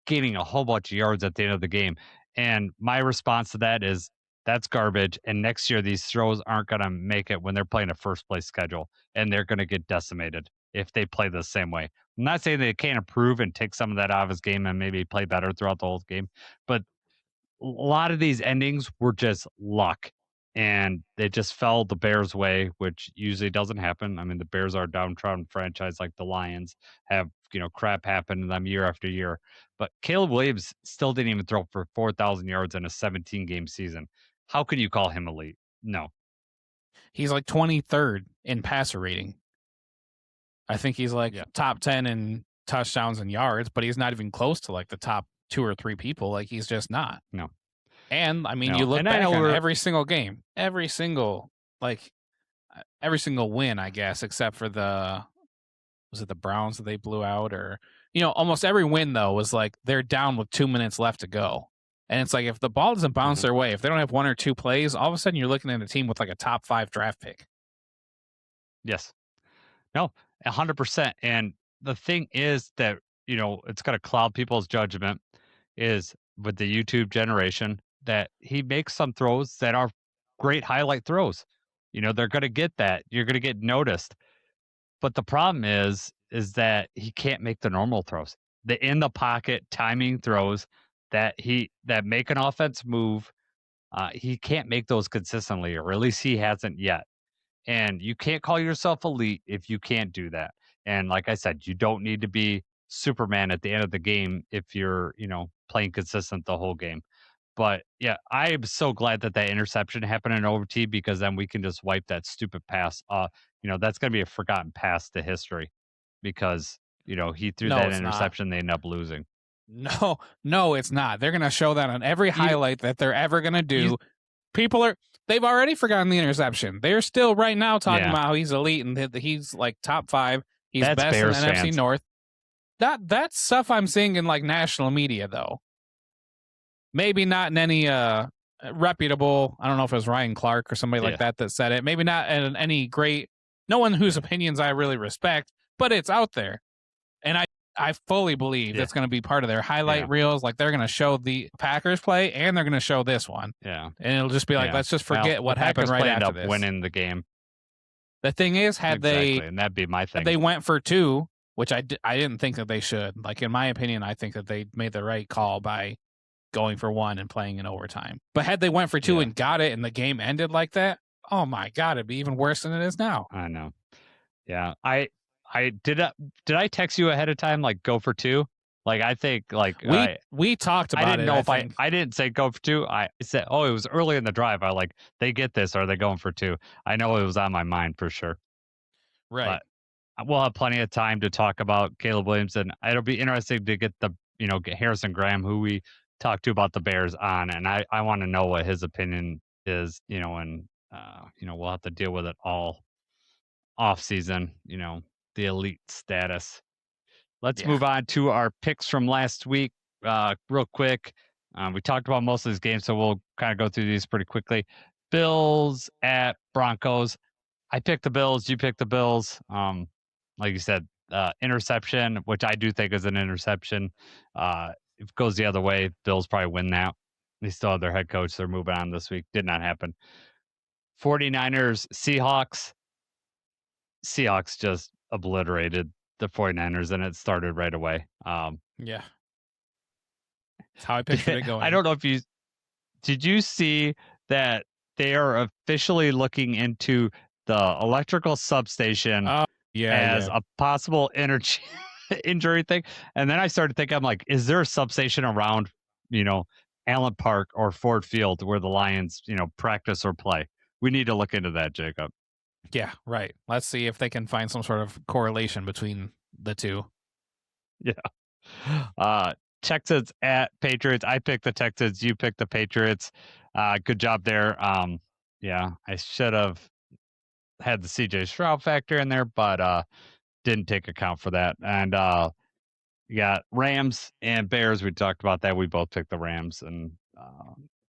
Speaker 2: gaining a whole bunch of yards at the end of the game. And my response to that is that's garbage. And next year, these throws aren't going to make it when they're playing a first place schedule, and they're going to get decimated if they play the same way. I'm not saying they can't improve and take some of that out of his game and maybe play better throughout the whole game, but a lot of these endings were just luck. And it just fell the Bears' way, which usually doesn't happen. I mean, the Bears are a downtrodden franchise like the Lions have, crap happen to them year after year. But Caleb Williams still didn't even throw for 4,000 yards in a 17-game season. How can you call him elite? No.
Speaker 3: He's like 23rd in passer rating. I think he's like top 10 in touchdowns and yards, but he's not even close to like the top 2 or 3 people. Like he's just not.
Speaker 2: No.
Speaker 3: And I mean, you look back on every single game, every single win, I guess, except for was was it the Browns that they blew out, or almost every win though was like they're down with 2 minutes left to go. And it's like if the ball doesn't bounce their way, if they don't have 1 or 2 plays, all of a sudden you're looking at a team with like a top 5 draft pick.
Speaker 2: Yes. No, 100%. And the thing is that, it's going to cloud people's judgment is with the YouTube generation that he makes some throws that are great highlight throws. They're going to get that. You're going to get noticed. But the problem is that he can't make the normal throws. The in the pocket timing throws that make an offense move. He can't make those consistently, or at least he hasn't yet. And you can't call yourself elite if you can't do that. And like I said, you don't need to be Superman at the end of the game if you're, playing consistent the whole game. But yeah, I am so glad that interception happened in OT because then we can just wipe that stupid pass. That's going to be a forgotten pass to history because, he threw that interception. They end up losing.
Speaker 3: No, it's not. They're going to show that on every highlight that they're ever going to do. They've already forgotten the interception. They're still right now talking about how he's elite and that he's like top 5. He's best Bears in the NFC North. That's stuff I'm seeing in like national media though. Maybe not in any reputable. I don't know if it was Ryan Clark or somebody like that said it. Maybe not in any great. No one whose opinions I really respect, but it's out there, and I fully believe it's going to be part of their highlight reels. Like they're going to show the Packers play and they're going to show this one.
Speaker 2: Yeah.
Speaker 3: And it'll just be like, let's just forget what happened right after this.
Speaker 2: Winning the game.
Speaker 3: The thing is, and
Speaker 2: that'd be my thing.
Speaker 3: They went for 2, which I didn't think that they should. Like in my opinion, I think that they made the right call by going for 1 and playing in overtime. But had they went for 2 and got it and the game ended like that, oh my God, it'd be even worse than it is now.
Speaker 2: I know. Yeah. I did I text you ahead of time like go for 2? Like I think like
Speaker 3: we talked about it.
Speaker 2: I didn't know if I didn't say go for 2. I said, it was early in the drive. I like they get this, or are they going for 2? I know it was on my mind for sure.
Speaker 3: Right.
Speaker 2: But we'll have plenty of time to talk about Caleb Williams, and it'll be interesting to get get Harrison Graham, who we talked to about the Bears, on, and I want to know what his opinion is, and we'll have to deal with it all off season, the elite status. Let's move on to our picks from last week real quick. We talked about most of these games, so we'll kind of go through these pretty quickly. Bills at Broncos. I picked the Bills. You picked the Bills. Like you said, interception, which I do think is an interception. If it goes the other way, Bills probably win that. They still have their head coach. They're moving on this week. Did not happen. 49ers, Seahawks. Seahawks just obliterated the 49ers, and it started right away.
Speaker 3: Yeah. That's how I pictured it going.
Speaker 2: I don't know if did you see that they are officially looking into the electrical substation as a possible injury thing. And then I started thinking, I'm like, is there a substation around, Allen Park or Ford Field where the Lions, practice or play? We need to look into that, Jacob.
Speaker 3: Yeah, right. Let's see if they can find some sort of correlation between the two.
Speaker 2: Yeah. Texans at Patriots. I picked the Texans. You picked the Patriots. Good job there. Yeah, I should have had the CJ Stroud factor in there, but didn't take account for that. And you got Rams and Bears. We talked about that. We both picked the Rams. And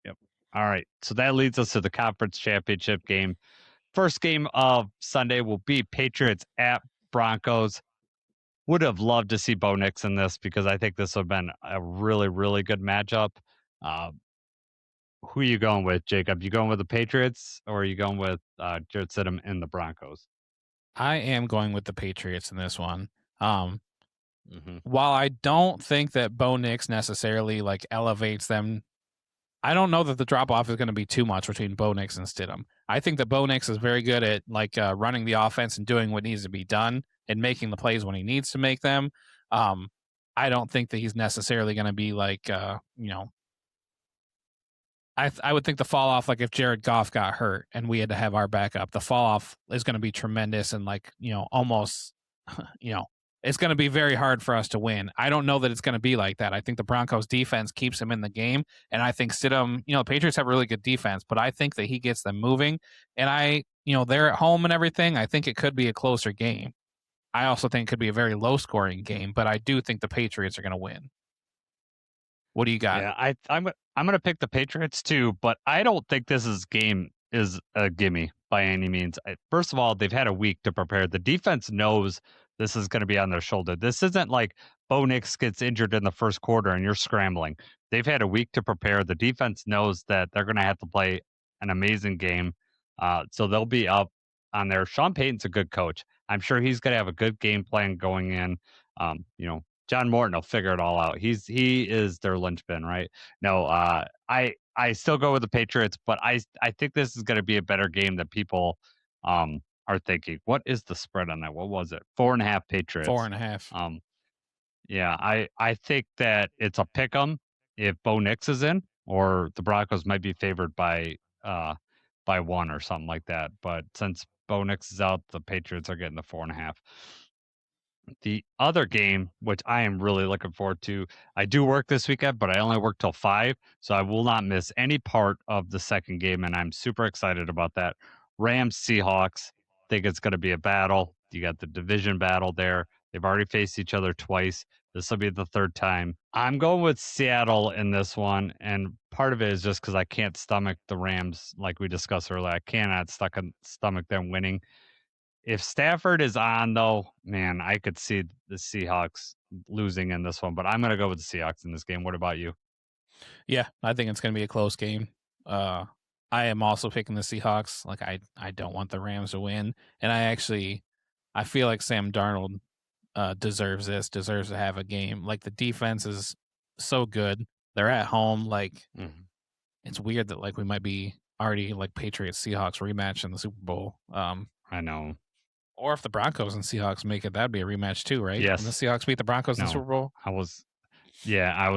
Speaker 2: yep. All right. So that leads us to the conference championship game. First game of Sunday will be Patriots at Broncos. Would have loved to see Bo Nix in this because I think this would have been a really, really good matchup. Who are you going with, Jacob? You going with the Patriots or are you going with Jarrett Stidham and the Broncos?
Speaker 3: I am going with the Patriots in this one. While I don't think that Bo Nix necessarily elevates them, I don't know that the drop off is going to be too much between Bo Nix and Stidham. I think that Bo Nix is very good at running the offense and doing what needs to be done and making the plays when he needs to make them. I don't think that he's necessarily going to be I would think the fall off, if Jared Goff got hurt and we had to have our backup, the fall off is going to be tremendous and almost, it's going to be very hard for us to win. I don't know that it's going to be like that. I think the Broncos defense keeps him in the game. And I think Stidham, the Patriots have really good defense, but I think that he gets them moving. And they're at home and everything. I think it could be a closer game. I also think it could be a very low-scoring game, but I do think the Patriots are going to win. What do you got?
Speaker 2: Yeah, I'm gonna pick the Patriots too, but I don't think game is a gimme by any means. First of all, they've had a week to prepare. The defense knows this is going to be on their shoulder. This isn't like Bo Nix gets injured in the first quarter and you're scrambling. They've had a week to prepare. The defense knows that they're going to have to play an amazing game, so they'll be up on there. Sean Payton's a good coach. I'm sure he's going to have a good game plan going in. John Morton will figure it all out. He is their linchpin, right? No, I still go with the Patriots, but I think this is going to be a better game than people are thinking. What is the spread on that? What was it? 4.5 Patriots.
Speaker 3: 4.5.
Speaker 2: Yeah, I think that it's a pick 'em if Bo Nix is in, or the Broncos might be favored by 1 or something like that. But since Bo Nix is out, the Patriots are getting the 4.5. The other game, which I am really looking forward to, I do work this weekend, but I only work till 5, so I will not miss any part of the second game, and I'm super excited about that. Rams Seahawks, think it's going to be a battle. You got the division battle there. They've already faced each other twice. This will be the third time. I'm going with Seattle in this one, and part of it is just because I can't stomach the Rams, like we discussed earlier. I cannot stomach them winning. If Stafford is on, though, man, I could see the Seahawks losing in this one, but I'm going to go with the Seahawks in this game. What about you?
Speaker 3: Yeah, I think it's going to be a close game. I am also picking the Seahawks. Like I don't want the Rams to win, and I feel like Sam Darnold deserves to have a game. Like the defense is so good. They're at home. Like it's weird that like we might be already like Patriots Seahawks rematch in the Super Bowl.
Speaker 2: I know.
Speaker 3: Or if the Broncos and Seahawks make it, that'd be a rematch too, right?
Speaker 2: Yes.
Speaker 3: And the Seahawks beat the Broncos in the Super Bowl.
Speaker 2: I was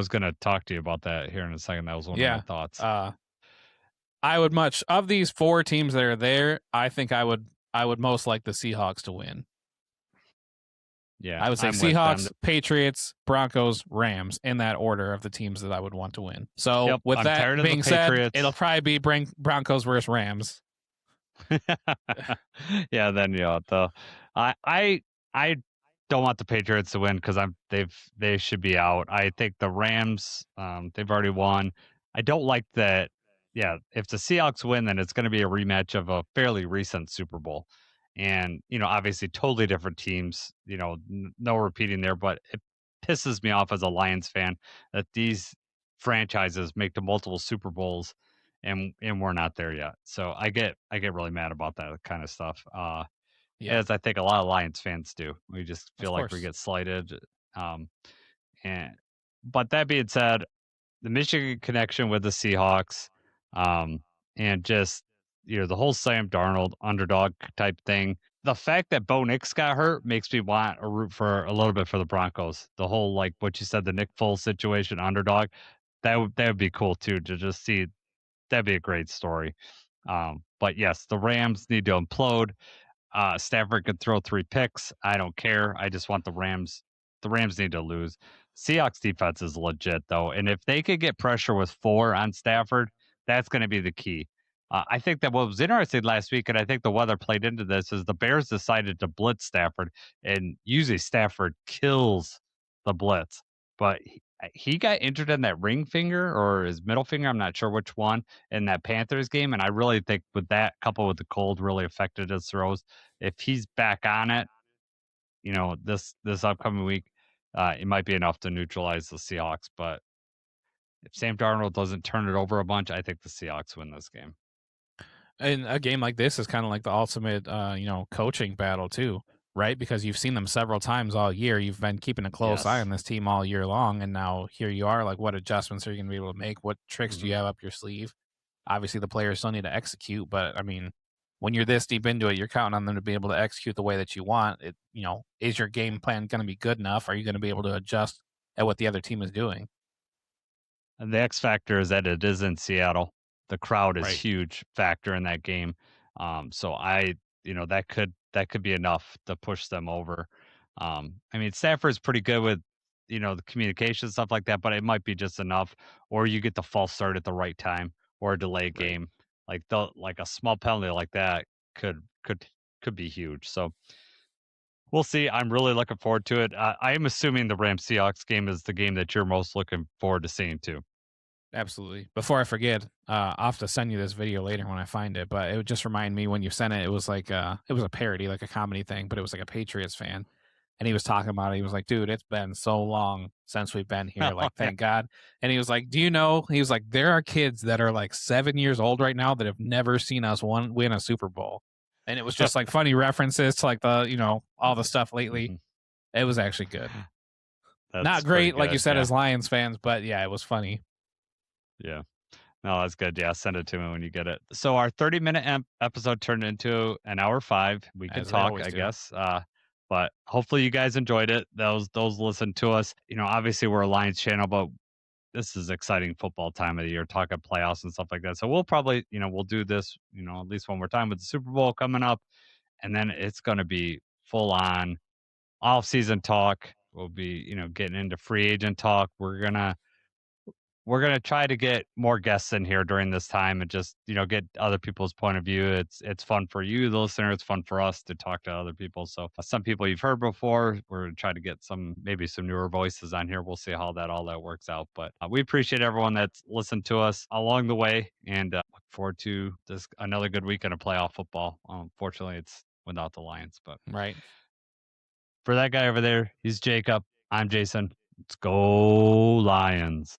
Speaker 2: going to talk to you about that here in a second. That was one of my thoughts.
Speaker 3: I would much of these 4 teams that are there. I think I would most like the Seahawks to win.
Speaker 2: Yeah,
Speaker 3: I would say Seahawks, Patriots, Broncos, Rams in that order of the teams that I would want to win. So with that being said, it'll probably be Broncos versus Rams.
Speaker 2: Yeah, then I don't want the Patriots to win because they should be out. I think the Rams, they've already won. I don't like that. Yeah, if the Seahawks win, then it's going to be a rematch of a fairly recent Super Bowl, and obviously totally different teams. No repeating there, but it pisses me off as a Lions fan that these franchises make the multiple Super Bowls and we're not there yet. So I get really mad about that kind of stuff. As I think a lot of Lions fans do. We just feel like we get slighted. But that being said, the Michigan connection with the Seahawks, and just the whole Sam Darnold underdog type thing. The fact that Bo Nix got hurt makes me want to root for a little bit for the Broncos. The whole like what you said, the Nick Foles situation, underdog. That would be cool too to just see. That'd be a great story. But yes, the Rams need to implode. Stafford could throw 3 picks. I don't care. I just want the Rams. The Rams need to lose. Seahawks defense is legit though, and if they could get pressure with 4 on Stafford, that's going to be the key. I think that what was interesting last week, and I think the weather played into this, is the Bears decided to blitz Stafford, and usually Stafford kills the blitz, but he got injured in that ring finger or his middle finger. I'm not sure which one in that Panthers game. And I really think with that coupled with the cold really affected his throws. If he's back on it, this upcoming week, it might be enough to neutralize the Seahawks. But if Sam Darnold doesn't turn it over a bunch, I think the Seahawks win this game.
Speaker 3: And a game like this is kind of like the ultimate, coaching battle too. Right? Because you've seen them several times all year. You've been keeping a close eye on this team all year long. And now here you are. Like, what adjustments are you going to be able to make? What tricks do you have up your sleeve? Obviously, the players still need to execute. But, I mean, when you're this deep into it, you're counting on them to be able to execute the way that you want. Is your game plan going to be good enough? Are you going to be able to adjust at what the other team is doing?
Speaker 2: And the X factor is that it is in Seattle. The crowd is huge factor in that game. So that could be enough to push them over. I mean, Stafford's pretty good with, the communication stuff like that, but it might be just enough. Or you get the false start at the right time, or a delay game. Like a small penalty like that could be huge. So we'll see. I'm really looking forward to it. I am assuming the Rams Seahawks game is the game that you're most looking forward to seeing too.
Speaker 3: Absolutely. Before I forget, I'll have to send you this video later when I find it, but it would just remind me when you sent it, it was like it was a parody, like a comedy thing, but it was like a Patriots fan. And he was talking about it. He was like, dude, it's been so long since we've been here. Like, thank God. And he was like, do you know? He was like, there are kids that are like 7 years old right now that have never seen us win a Super Bowl. And it was just like funny references to like the, all the stuff lately. It was actually good.
Speaker 2: That's
Speaker 3: Not great, like
Speaker 2: good,
Speaker 3: you said,
Speaker 2: yeah.
Speaker 3: as Lions fans, but yeah, it was funny.
Speaker 2: Yeah. No, that's good. Yeah, send it to me when you get it. So our 30-minute episode turned into an hour 5. We could
Speaker 3: As they
Speaker 2: talk,
Speaker 3: always
Speaker 2: I
Speaker 3: do.
Speaker 2: guess. But hopefully you guys enjoyed it. Those listen to us. Obviously we're a Lions channel, but this is exciting football time of the year, talking playoffs and stuff like that. So we'll probably, we'll do this, at least one more time with the Super Bowl coming up, and then it's going to be full on off season talk. We'll be, getting into free agent talk. We're gonna try to get more guests in here during this time and just get other people's point of view. It's fun for you, the listener. It's fun for us to talk to other people. So some people you've heard before. We're gonna try to get maybe some newer voices on here. We'll see how all that works out. But we appreciate everyone that's listened to us along the way, and look forward to this another good weekend of playoff football. Unfortunately, it's without the Lions, but
Speaker 3: Right.
Speaker 2: for that guy over there, he's Jacob. I'm Jason. Let's go Lions.